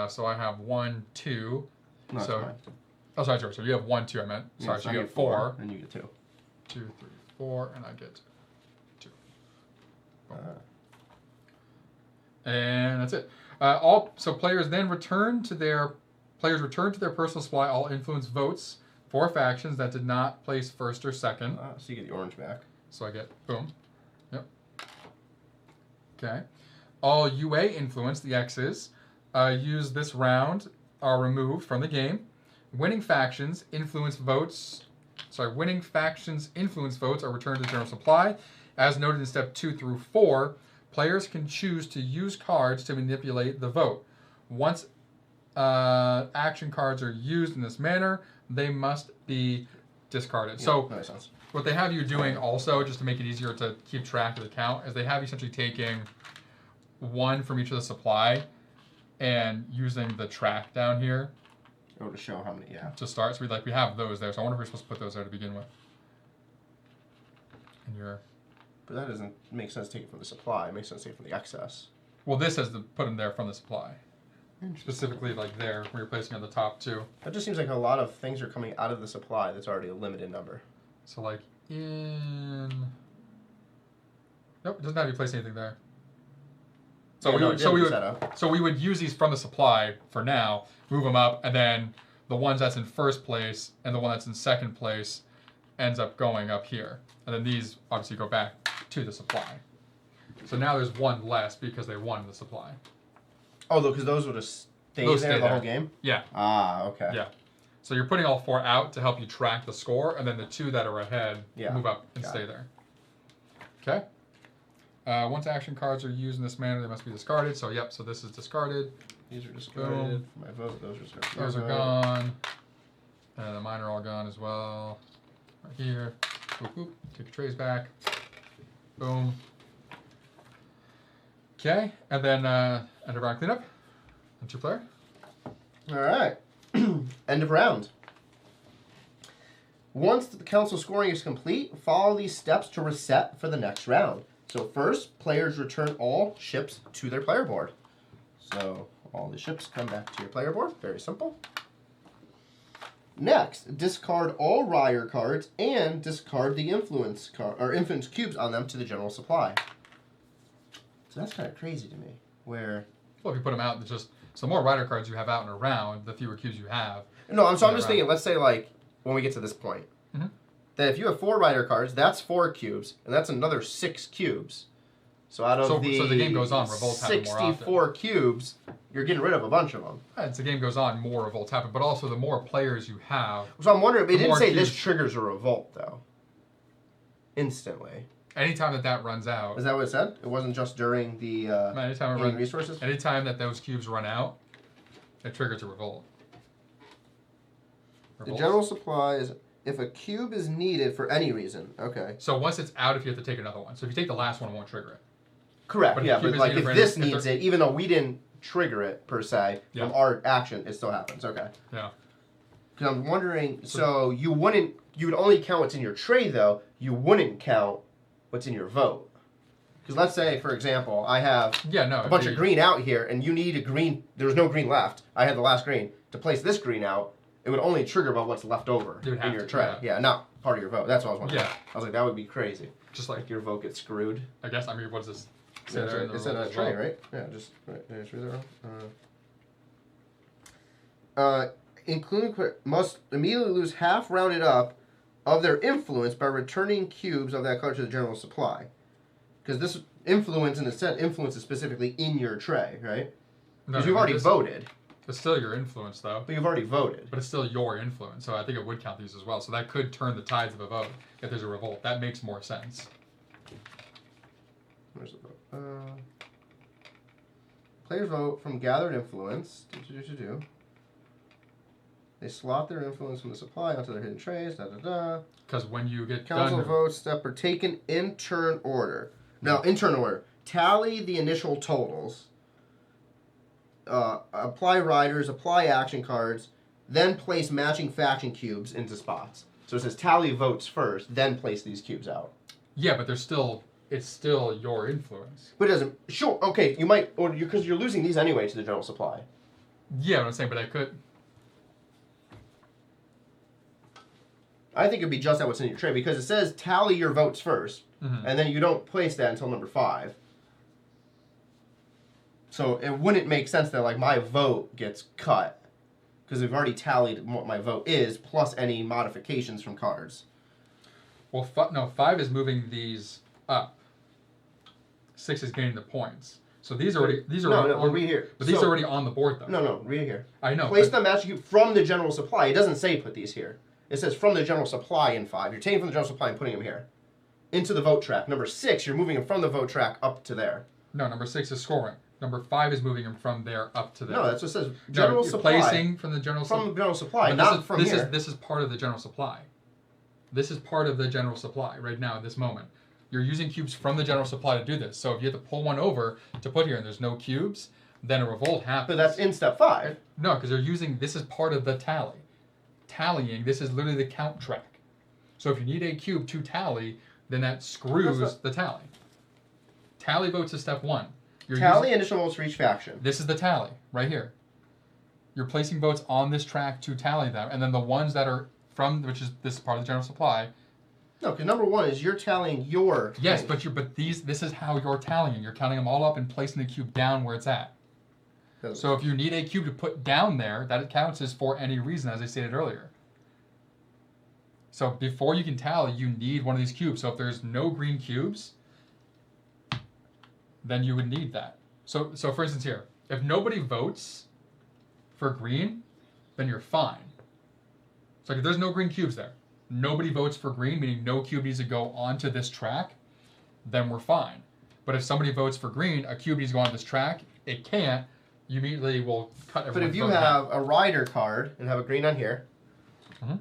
So I have 1, 2. No, so, oh, sorry, George. So you have 1, 2. I meant. Sorry, so you get 4. And you get 2. 2, 3, 4, and I get 2. Boom. And that's it. So players then return to their personal supply all influence votes for factions that did not place first or second. So you get the orange back. So I get boom. Yep. Okay. All UA influence, the X's, used this round are removed from the game. Winning factions influence votes are returned to general supply. As noted in step 2 through 4, players can choose to use cards to manipulate the vote. Once action cards are used in this manner, they must be discarded. Yeah, so that makes sense. What they have you doing also, just to make it easier to keep track of the count, is they have you essentially taking 1 from each of the supply and using the track down here. Oh, to show how many, yeah. To start. So we have those there. So I wonder if we're supposed to put those there to begin with. And But that doesn't make sense to take it from the supply. It makes sense to take it from the excess. Well, this has to put them there from the supply. Specifically like there, where you're placing on the top 2. That just seems like a lot of things are coming out of the supply that's already a limited number. So like in... Nope, it doesn't have you place anything there. So, yeah, we would use these from the supply for now, move them up, and then the ones that's in first place and the one that's in second place ends up going up here. And then these obviously go back to the supply. So now there's 1 less because they won the supply. Oh, because those would have stayed there the whole game? Yeah. Ah, okay. Yeah. So you're putting all 4 out to help you track the score, and then the 2 that are ahead move up and stay there. Okay. Once action cards are used in this manner, they must be discarded. So, so this is discarded. These are discarded. Boom. My vote, those are discarded. Those are gone. And mine are all gone as well. Right here. Boop, boop. Take your trays back. Boom. Okay. And then end of round cleanup. And 2-player. All right. End of round. Once the council scoring is complete, follow these steps to reset for the next round. So first, players return all ships to their player board. So all the ships come back to your player board. Very simple. Next, discard all rider cards and discard the influence cubes on them to the general supply. So that's kind of crazy to me. Where? Well, if you put them out, just the more rider cards you have out and around, the fewer cubes you have. No, I'm just thinking. Let's say like when we get to this point, that if you have 4 rider cards, that's 4 cubes, and that's another 6 cubes. So out of so the game goes on, revolts happen more often. 64 cubes, you're getting rid of a bunch of them. As the game goes on, more revolts happen, but also the more players you have. So I'm wondering, it didn't say cubes. this triggers a revolt though. Instantly. Anytime that runs out. Is that what it said? It wasn't just during the resources? Anytime that those cubes run out, it triggers a revolt. The general supply is if a cube is needed for any reason. Okay. So once it's out, if you have to take another one. So if you take the last one, it won't trigger it. Correct. But like if this needs it, even though we didn't trigger it per se from our action, it still happens. Okay. Yeah. Because I'm wondering, so you would only count what's in your tray though. You wouldn't count what's in your vote. Because let's say, for example, I have a bunch of green out here, and you need a green. There's no green left. I had the last green to place this green out. It would only trigger about what's left over in your tray. Yeah, not part of your vote. That's what I was wondering. Yeah. I was like, that would be crazy. Just like your vote gets screwed. I guess. I mean, what does this say there? It's in a tray, well? right? Yeah, just right. Did I just read that wrong? Including must immediately lose half rounded up of their influence by returning cubes of that color to the general supply. Because this influence, in a sense, influence is specifically in your tray, right? Because you've already voted. It's still your influence, though. But you've already voted. But it's still your influence, so I think it would count these as well. So that could turn the tides of a vote if there's a revolt. That makes more sense. Where's the vote? Players vote from gathered influence. They slot their influence from the supply onto their hidden trays. Because when you get council votes that are taken in turn order. Now, in turn order. Tally the initial totals. Apply riders, apply action cards, then place matching faction cubes into spots. So it says tally votes first, then place these cubes out. Yeah, but it's still your influence. But it doesn't. Sure, okay, you might, or because you're losing these anyway to the general supply. Yeah, what I'm saying, but I could. I think it'd be just that what's in your tray because it says tally your votes first, and then you don't place that until number 5. So it wouldn't make sense that like my vote gets cut because we've already tallied what my vote is plus any modifications from cards. Well, 5 is moving these up. 6 is gaining the points. So these are already read here. But these are already on the board though. No, read it here. I know. Place the matching cube from the general supply. It doesn't say put these here. It says from the general supply in 5. You're taking from the general supply and putting them here. Into the vote track. Number 6, you're moving them from the vote track up to there. No, number 6 is scoring. Number 5 is moving them from there up to there. No, that's what it says. General supply. Placing from the general supply. From the general supply, not from here. This is part of the general supply. This is part of the general supply right now at this moment. You're using cubes from the general supply to do this. So if you have to pull one over to put here and there's no cubes, then a revolt happens. But that's in step 5. No, because they're using, this is part of the tally. Tallying, this is literally the count track. So if you need a cube to tally, then that screws the tally. Tally votes is step 1. Tally initial votes for each faction. This is the tally, right here. You're placing votes on this track to tally them, and then the ones that are from, which is this is part of the general supply. No, because number 1 is you're tallying your. Yes, thing. This is how you're tallying. You're counting them all up and placing the cube down where it's at. So if you need a cube to put down there, that counts as for any reason, as I stated earlier. So before you can tally, you need one of these cubes. So if there's no green cubes, then you would need that. So for instance here, if nobody votes for green, then you're fine. So if there's no green cubes there, nobody votes for green, meaning no cube needs to go onto this track, then we're fine. But if somebody votes for green, a cube needs to go on this track, it can't, you immediately will cut everyone's But if you vote have a rider card and have a green on here, mm-hmm.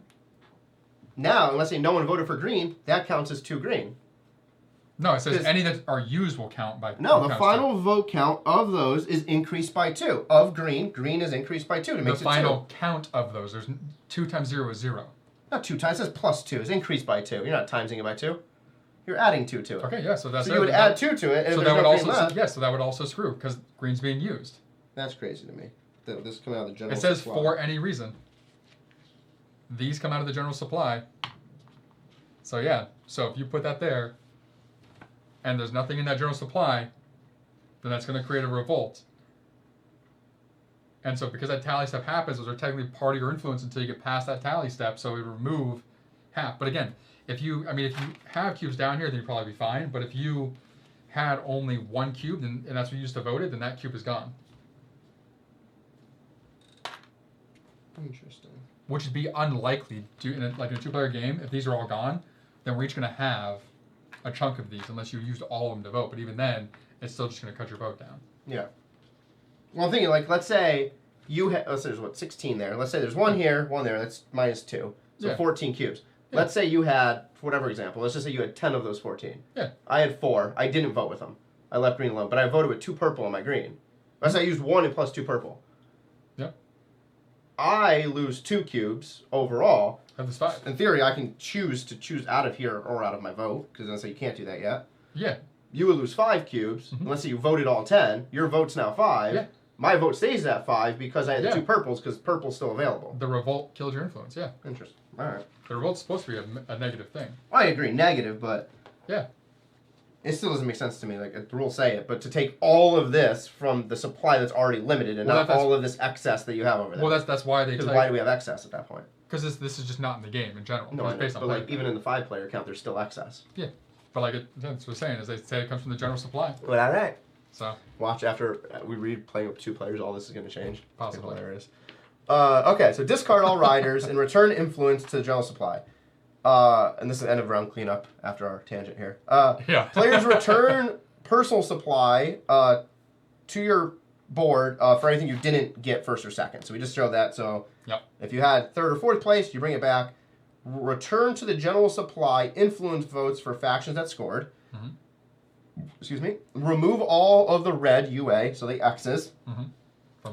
Now, let's say no one voted for green, that counts as 2 green. No, it says any that are used will count by 2. No, the final vote count of those is increased by 2. Of green is increased by 2 to make it 2. The final count of those, there's 2 times 0 is 0. Not 2 times, it says plus 2. It's increased by 2. You're not timesing it by 2. You're adding 2 to it. Okay, yeah, so that's So you would add 2 to it, and so that would also so that would also screw because green's being used. That's crazy to me. This coming out of the general. It says supply. for any reason. These come out of the general supply. So yeah, so if you put that there, and there's nothing in that general supply, then that's going to create a revolt. And so because that tally step happens, those are technically part of your influence until you get past that tally step, so we remove half. But again, if you have cubes down here, then you'd probably be fine. But if you had only one cube, and that's what you used to vote it, then that cube is gone. Interesting. Which would be unlikely in a 2-player game. If these are all gone, then we're each going to have a chunk of these, unless you used all of them to vote. But even then, it's still just going to cut your vote down. Yeah. Well, I'm thinking, like, let's say there's 16 there. Let's say there's one here, one there. That's -2. So 14 cubes. Yeah. Let's say you had, for whatever example, let's just say you had 10 of those 14. Yeah. I had 4. I didn't vote with them. I left green alone, but I voted with 2 purple on my green. Let's say I used 1 and plus 2 purple. Yeah. I lose 2 cubes overall. Have this 5. In theory, I can choose out of here or out of my vote, because let's say you can't do that yet. Yeah. You would lose 5 cubes. And let's say you voted all 10. Your vote's now 5. Yeah. My vote stays at 5 because I had the 2 purples, because purple's still available. The revolt kills your influence, yeah. Interesting. All right. The revolt's supposed to be a negative thing. I agree, negative, but... Yeah. It still doesn't make sense to me. Like, the rules say it, but to take all of this from the supply that's already limited and not all of this excess that you have over there. Well, that's why they... Because why do we have excess at that point? Because this is just not in the game in general. No, it's based on like, even in the 5-player count, there's still excess. Yeah. But like that's what we're saying, is they say it comes from the general supply. Well, all right. So watch after we read playing with 2 players, all this is going to change. Possibly. Hilarious. Okay, so discard all riders and return influence to the general supply. And this is the end of round cleanup after our tangent here. Yeah. Players return personal supply to your board for anything you didn't get first or second. So we just showed that. So if you had 3rd or 4th place, you bring it back. Return to the general supply influence votes for factions that scored. Excuse me. Remove all of the red UA, so the X's,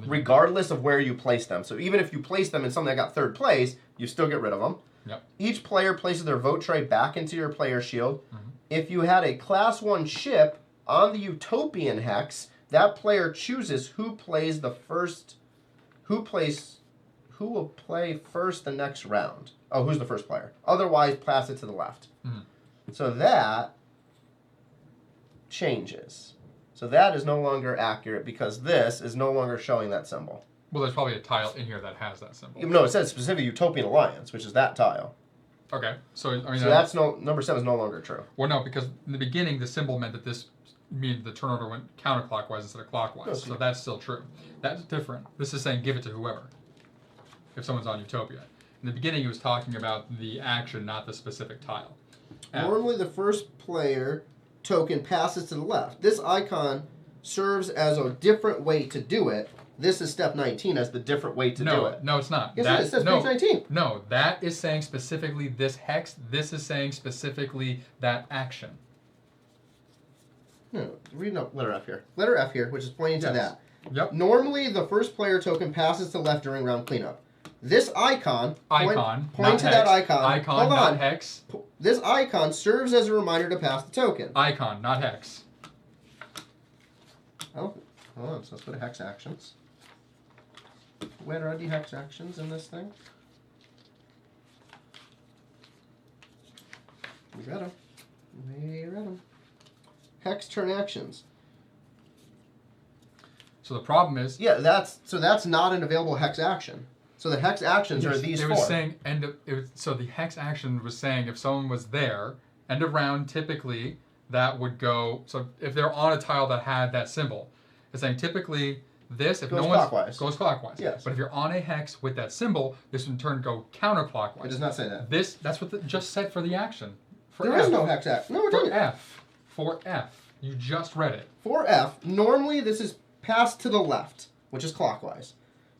regardless of where you place them. So even if you place them in something that got 3rd place, you still get rid of them. Yep. Each player places their vote tray back into your player shield. If you had a Class 1 ship on the Utopian Hex, that player chooses who plays the first... Who will play first the next round. Oh, who's the first player? Otherwise, pass it to the left. So that changes. So that is no longer accurate because this is no longer showing that symbol. Well, there's probably a tile in here that has that symbol. No, it says specific Utopian Alliance, which is that tile. Okay, so I mean, so that's number 7 is no longer true. Well, no, because in the beginning the symbol meant that this means the turnover went counterclockwise instead of clockwise. So that's still true. That's different. This is saying give it to whoever. If someone's on Utopia. In the beginning, he was talking about the action, not the specific tile. Normally, the first player token passes to the left. This icon serves as a different way to do it. This is step 19 as the different way to do it. No, it's not. Yes, it is. That's page 19. No, that is saying specifically this hex. This is saying specifically that action. No, read letter F here. Letter F here, which is pointing to that. Yep. Normally, the first player token passes to left during round cleanup. This icon, point to that icon. Icon, not hex. This icon serves as a reminder to pass the token. Icon, not hex. Oh, hold on. So let's go to hex actions. Where are the hex actions in this thing? We got them. We read them. Hex turn actions. So the problem is... Yeah, that's not an available hex action. So the hex actions are these 4. It was saying so the hex action was saying if someone was there, end of round, typically that would go. So if they're on a tile that had that symbol, it's saying typically this if goes no one goes clockwise. Yes. But if you're on a hex with that symbol, this would in turn go counterclockwise. It does not say that. That's what just said for the action. There is no hex action. No, it didn't. For F, you just read it. For F, normally this is passed to the left, which is clockwise.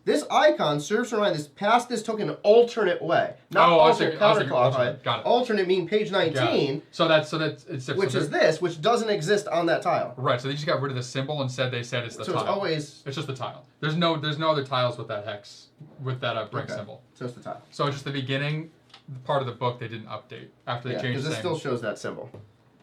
This icon serves to remind us pass this token an alternate way, not counterclockwise. Got it. Alternate meaning page 19. So that's which is this, which doesn't exist on that tile. Right. So they just got rid of the symbol and they said it's the tile. So it's always. It's just the tile. There's no other tiles with that hex with that Brink symbol. So it's the tile. So it's just the beginning part of the book they didn't update after they changed. Because this still shows that symbol.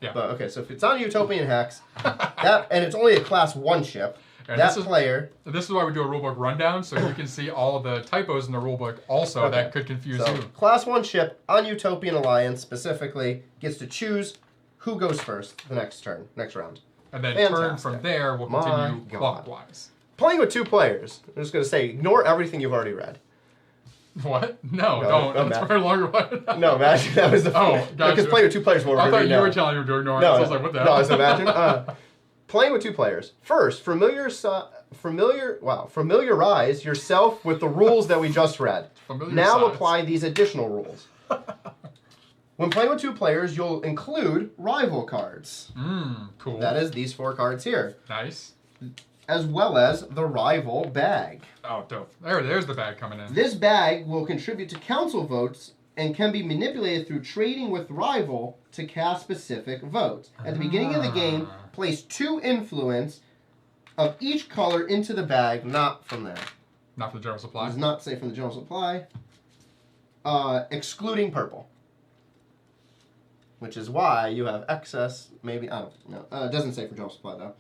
Yeah. But okay, so if it's on Utopian Hex, and it's only a class 1 ship. And this is why we do a rulebook rundown, so you can see all of the typos in the rulebook also that could confuse you. Class 1 ship on Utopian Alliance specifically gets to choose who goes first the next round. And then turn from there will continue clockwise. Playing with 2 players. I'm just going to say, ignore everything you've already read. What? No, don't. That's for a longer one. No, imagine that was the gotcha. Because playing with 2 players will I thought you were telling me to ignore it. So I was like, what the hell? No, I was imagine. Playing with 2 players. First, familiarize yourself with the rules that we just read. Now apply these additional rules. When playing with 2 players, you'll include rival cards. Cool. That is these 4 cards here. Nice. As well as the rival bag. Oh, dope. There's the bag coming in. This bag will contribute to council votes and can be manipulated through trading with rival to cast specific votes. At the beginning of the game, place 2 influence of each color into the bag, not from there. Not from the general supply? It does not say from the general supply. Excluding purple. Which is why you have excess, maybe, I don't know. It doesn't say for general supply, though.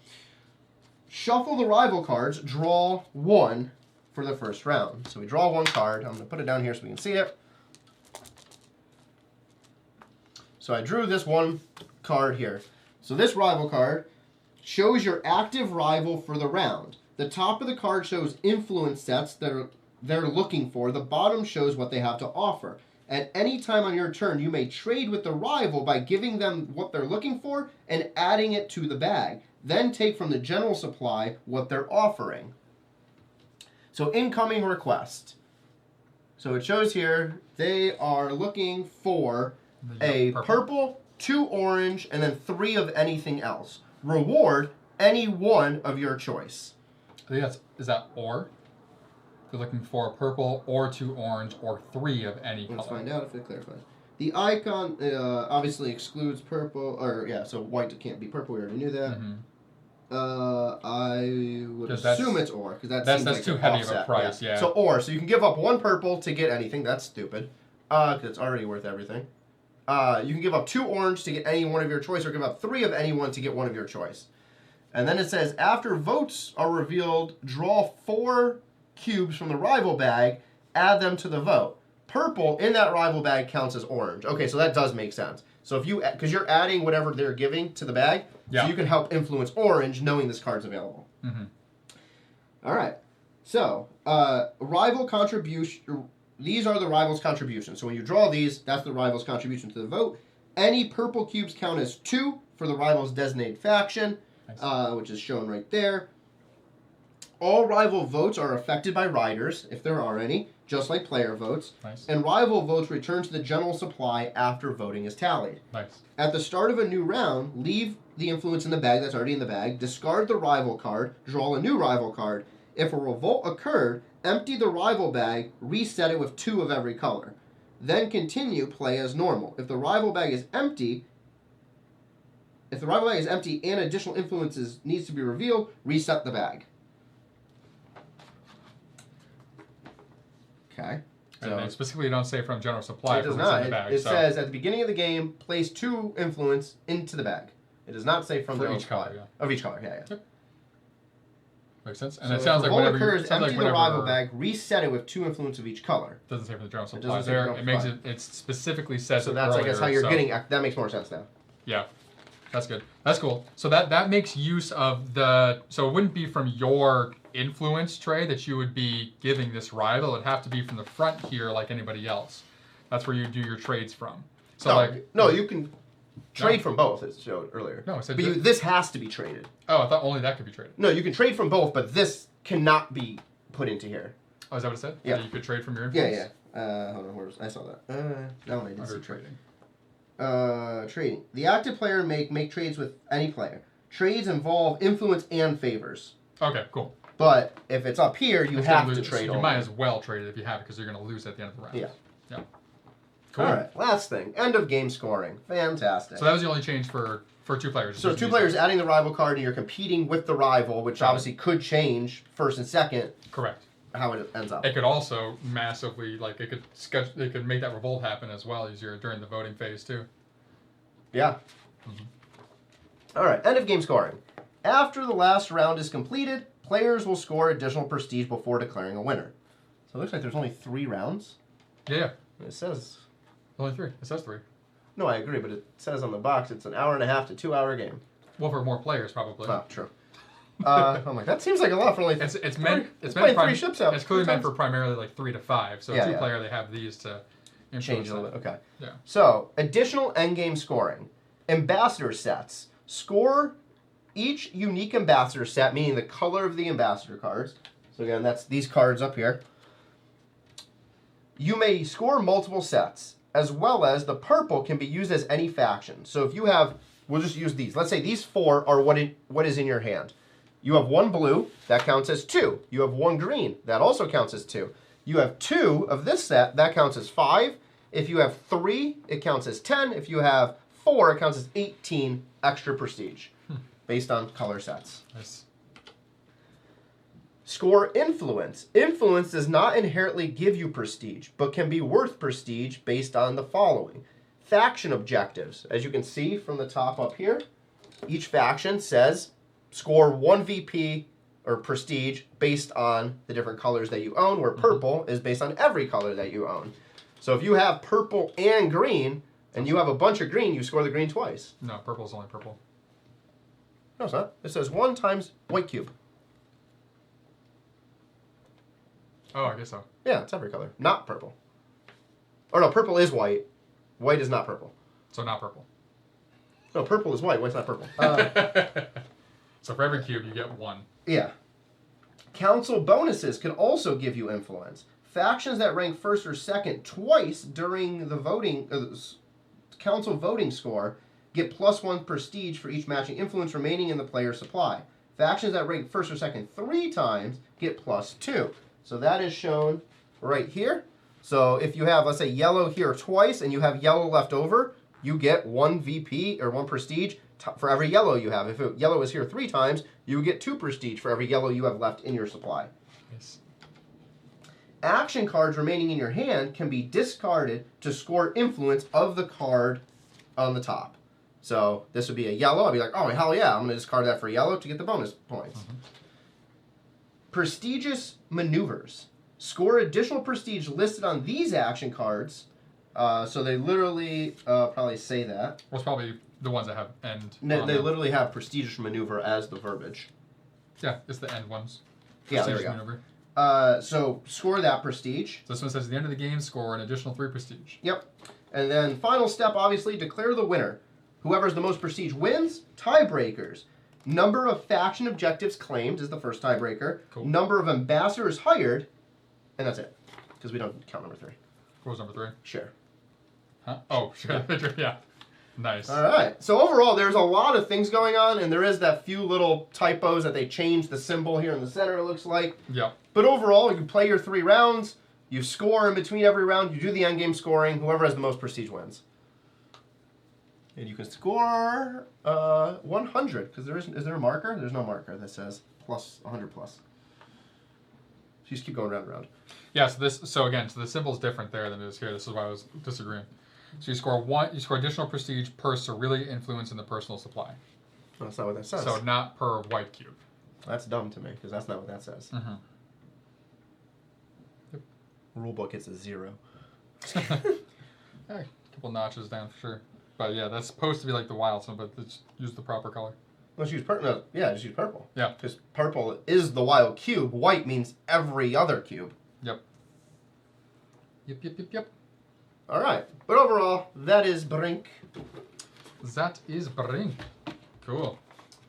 Shuffle the rival cards, draw 1 for the first round. So we draw 1 card. I'm going to put it down here so we can see it. So I drew this 1 card here. So this rival card shows your active rival for the round. The top of the card shows influence sets that they're looking for. The bottom shows what they have to offer. At any time on your turn, you may trade with the rival by giving them what they're looking for and adding it to the bag. Then take from the general supply what they're offering. So incoming request. So it shows here they are looking for a purple, 2 orange, and then 3 of anything else. Reward any one of your choice. I think is that or? They're looking for a purple or 2 orange or 3 of any color. Let's find out if it clarifies. The icon obviously excludes purple, so white can't be purple. We already knew that. I would assume it's or, because that's like too heavy of a price. Yeah. So or, so you can give up 1 purple to get anything. That's stupid, because it's already worth everything. You can give up 2 orange to get any one of your choice, or give up 3 of any one to get one of your choice. And then it says, after votes are revealed, draw 4 cubes from the rival bag, add them to the vote. Purple in that rival bag counts as orange. Okay, so that does make sense. So if you, because you're adding whatever they're giving to the bag, so you can help influence orange knowing this card's available. All right. So, rival contribution. These are the rival's contributions. So when you draw these, that's the rival's contribution to the vote. Any purple cubes count as 2 for the rival's designated faction, which is shown right there. All rival votes are affected by riders, if there are any, just like player votes. And rival votes return to the general supply after voting is tallied. At the start of a new round, leave the influence in the bag that's already in the bag, discard the rival card, draw a new rival card. If a revolt occurred, empty the rival bag, reset it with 2 of every color. Then continue play as normal. If the rival bag is empty, and additional influences needs to be revealed, reset the bag. Okay. So, and they specifically don't say from general supply. It does not. It says at the beginning of the game, place 2 influence into the bag. It does not say from general supply. Of each color, Yep. Makes sense. And so it sounds like whenever occurs, empty the rival bag, reset it with 2 influence of each color. Doesn't say from the general supply there. It makes it specifically says so that's, I guess, how you're getting. That makes more sense now. Yeah. That's good. That's cool. So that makes use of the... So it wouldn't be from your influence tray that you would be giving this rival. It would have to be from the front here like anybody else. That's where you do your trades from. So no, you can trade from both, it showed earlier. No, it said... But this has to be traded. Oh, I thought only that could be traded. No, you can trade from both, but this cannot be put into here. Oh, is that what it said? Yeah. That you could trade from your influence? Yeah. Hold on, I saw that. No, I didn't see trading. Trading. The active player make trades with any player. Trades involve influence and favors. Okay, cool. But if it's up here, you have to trade. So you might as well trade it if you have it, because you're going to lose at the end of the round. Yeah. Cool. All right. Last thing. End of game scoring. Fantastic. So that was the only change for 2 players. So 2 players adding the rival card, and you're competing with the rival, which obviously could change first and second. Correct. How it ends up. It could also massively, like, it could make that revolt happen as well as during the voting phase too. Yeah. All right. End of game scoring. After the last round is completed, players will score additional prestige before declaring a winner. So it looks like there's only 3 rounds. Yeah. It says. Only 3. It says 3. No, I agree, but it says on the box it's an 1.5 to 2 hour game. Well, for more players, probably. Oh, true. I'm like, that seems like a lot for only. It's meant 3 ships out. It's clearly meant for primarily like 3 to 5. So 2 player, they have these to change a little bit. Okay. Yeah. So additional endgame scoring, ambassador sets. Score each unique ambassador set, meaning the color of the ambassador cards. So again, that's these cards up here. You may score multiple sets, as well as the purple can be used as any faction. So if you have, we'll just use these. Let's say these 4 are what is in your hand. You have 1 blue, that counts as 2. You have 1 green, that also counts as 2. You have 2 of this set, that counts as 5. If you have 3, it counts as 10. If you have 4, it counts as 18 extra prestige, based on color sets. Nice. Score influence. Influence does not inherently give you prestige, but can be worth prestige based on the following. Faction objectives. As you can see from the top up here, each faction says score 1 VP or prestige based on the different colors that you own, where purple is based on every color that you own. So if you have purple and green, and you have a bunch of green, you score the green twice. No, purple is only purple. No, it's not. It says 1 times white cube. Oh, I guess so. Yeah, it's every color, not purple. Or no, purple is white. White is not purple. So not purple. No, purple is white. White's not purple. So for every cube, you get 1. Yeah. Council bonuses can also give you influence. Factions that rank first or second twice during the voting council voting score get +1 prestige for each matching influence remaining in the player's supply. Factions that rank first or second 3 times get +2. So that is shown right here. So if you have, let's say, yellow here twice and you have yellow left over, you get 1 VP or 1 prestige for every yellow you have. If yellow is here 3 times, you get 2 prestige for every yellow you have left in your supply. Nice. Action cards remaining in your hand can be discarded to score influence of the card on the top. So this would be a yellow. I'd be like, oh, hell yeah, I'm going to discard that for yellow to get the bonus points. Prestigious maneuvers. Score additional prestige listed on these action cards. So they literally probably say that. Well, it's probably the ones that have end. They literally have prestigious maneuver as the verbiage. Yeah, it's the end ones. Yeah, there we go. Maneuver. So score that prestige. So this one says at the end of the game, score an additional 3 prestige. Yep. And then final step, obviously, declare the winner. Whoever's the most prestige wins. Tiebreakers. Number of faction objectives claimed is the first tiebreaker. Cool. Number of ambassadors hired. And that's it. Because we don't count number 3. What was number 3? Sure. Huh? Oh, sure. Yeah. Nice. All right. So overall, there's a lot of things going on, and there is that few little typos that they changed the symbol here in the center, it looks like. Yep. But overall, you play your 3 rounds, you score in between every round, you do the endgame scoring, whoever has the most prestige wins. And you can score 100, because is there a marker? There's no marker that says plus 100 plus. So you just keep going round and round. Yeah, so the symbol's different there than it is here. This is why I was disagreeing. So you score additional prestige per cerulean influence in the personal supply. No, that's not what that says. So not per white cube. That's dumb to me, because that's not what that says. Mm-hmm. Yep. Rulebook, it's a 0. A couple notches down for sure. But yeah, that's supposed to be like the wild one, but let's use the proper color. Let's use purple. No, yeah, just use purple. Yeah. Because purple is the wild cube. White means every other cube. Yep. Yep. All right. But overall, that is Brink. That is Brink. Cool.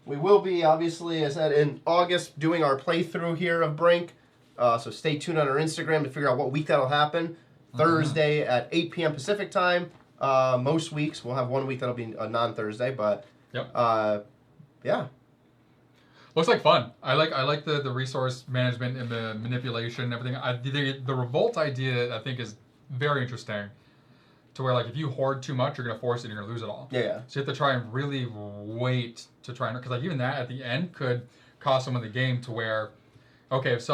We will be, obviously, as I said, in August doing our playthrough here of Brink. So stay tuned on our Instagram to figure out what week that'll happen. Thursday at 8 p.m. Pacific time. Most weeks. We'll have one week that'll be a non-Thursday, but yep. Yeah. Looks like fun. I like the resource management and the manipulation and everything. The revolt idea I think is very interesting. To where like if you hoard too much, you're gonna force it and you're gonna lose it all. Yeah. So you have to try and really wait to try and because like even that at the end could cost someone the game to where, okay, if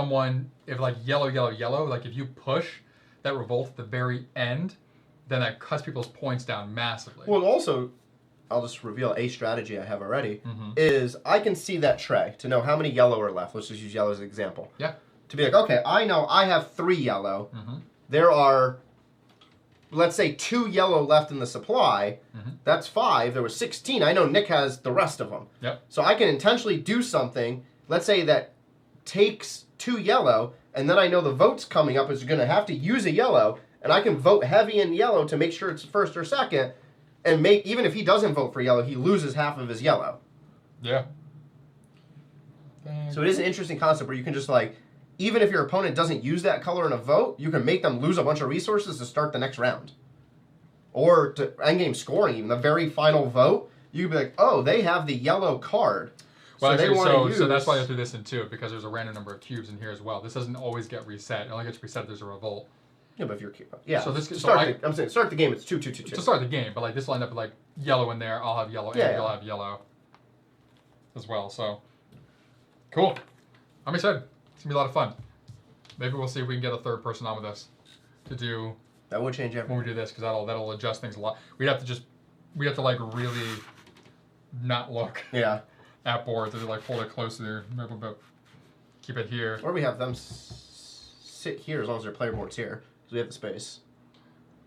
like yellow, like if you push that revolt at the very end, then that cuts people's points down massively. Well, also, I'll just reveal a strategy I have already, is I can see that tray to know how many yellow are left. Let's just use yellow as an example. Yeah. To be like, okay, I know I have 3 yellow. There are, let's say, 2 yellow left in the supply. That's 5. There was 16. I know Nick has the rest of them. Yep. So I can intentionally do something, let's say that takes 2 yellow, and then I know the vote's coming up is going to have to use a yellow, and I can vote heavy in yellow to make sure it's first or second, and even if he doesn't vote for yellow, he loses half of his yellow. Yeah. bag. So it is an interesting concept where you can just like, even if your opponent doesn't use that color in a vote, you can make them lose a bunch of resources to start the next round. Or to endgame scoring, even the very final vote, you can be like, oh, they have the yellow card. Well, so actually, so that's why I threw this in too, because there's a random number of cubes in here as well. This doesn't always get reset. It only gets reset if there's a revolt. Yeah, but if you're So this I'm saying start the game. It's 2, 2, 2, 2. To start the game, but like this will end up with like yellow in there. I'll have yellow, and you'll have yellow as well. So cool. I'm excited. It's gonna be a lot of fun. Maybe we'll see if we can get a third person on with us to do. That would change everything. When we do this, because that'll adjust things a lot. We have to like really not look. Yeah. At boards, to like hold it close to there, but keep it here. Or we have them sit here as long as their player board's here, because we have the space.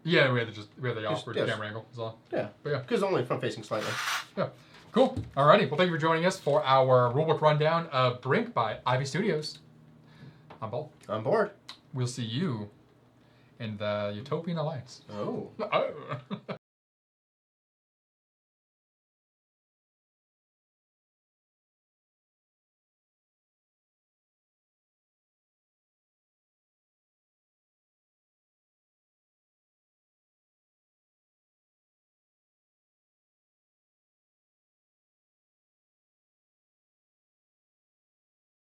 Yeah, we have the awkward camera angle. That's all. Yeah. But yeah. Because only front facing slightly. Yeah. Cool. Alrighty. Well, thank you for joining us for our rulebook rundown of Brink by Ivy Studios. I'm Bolt. On board. We'll see you in the Utopian Alliance. Oh.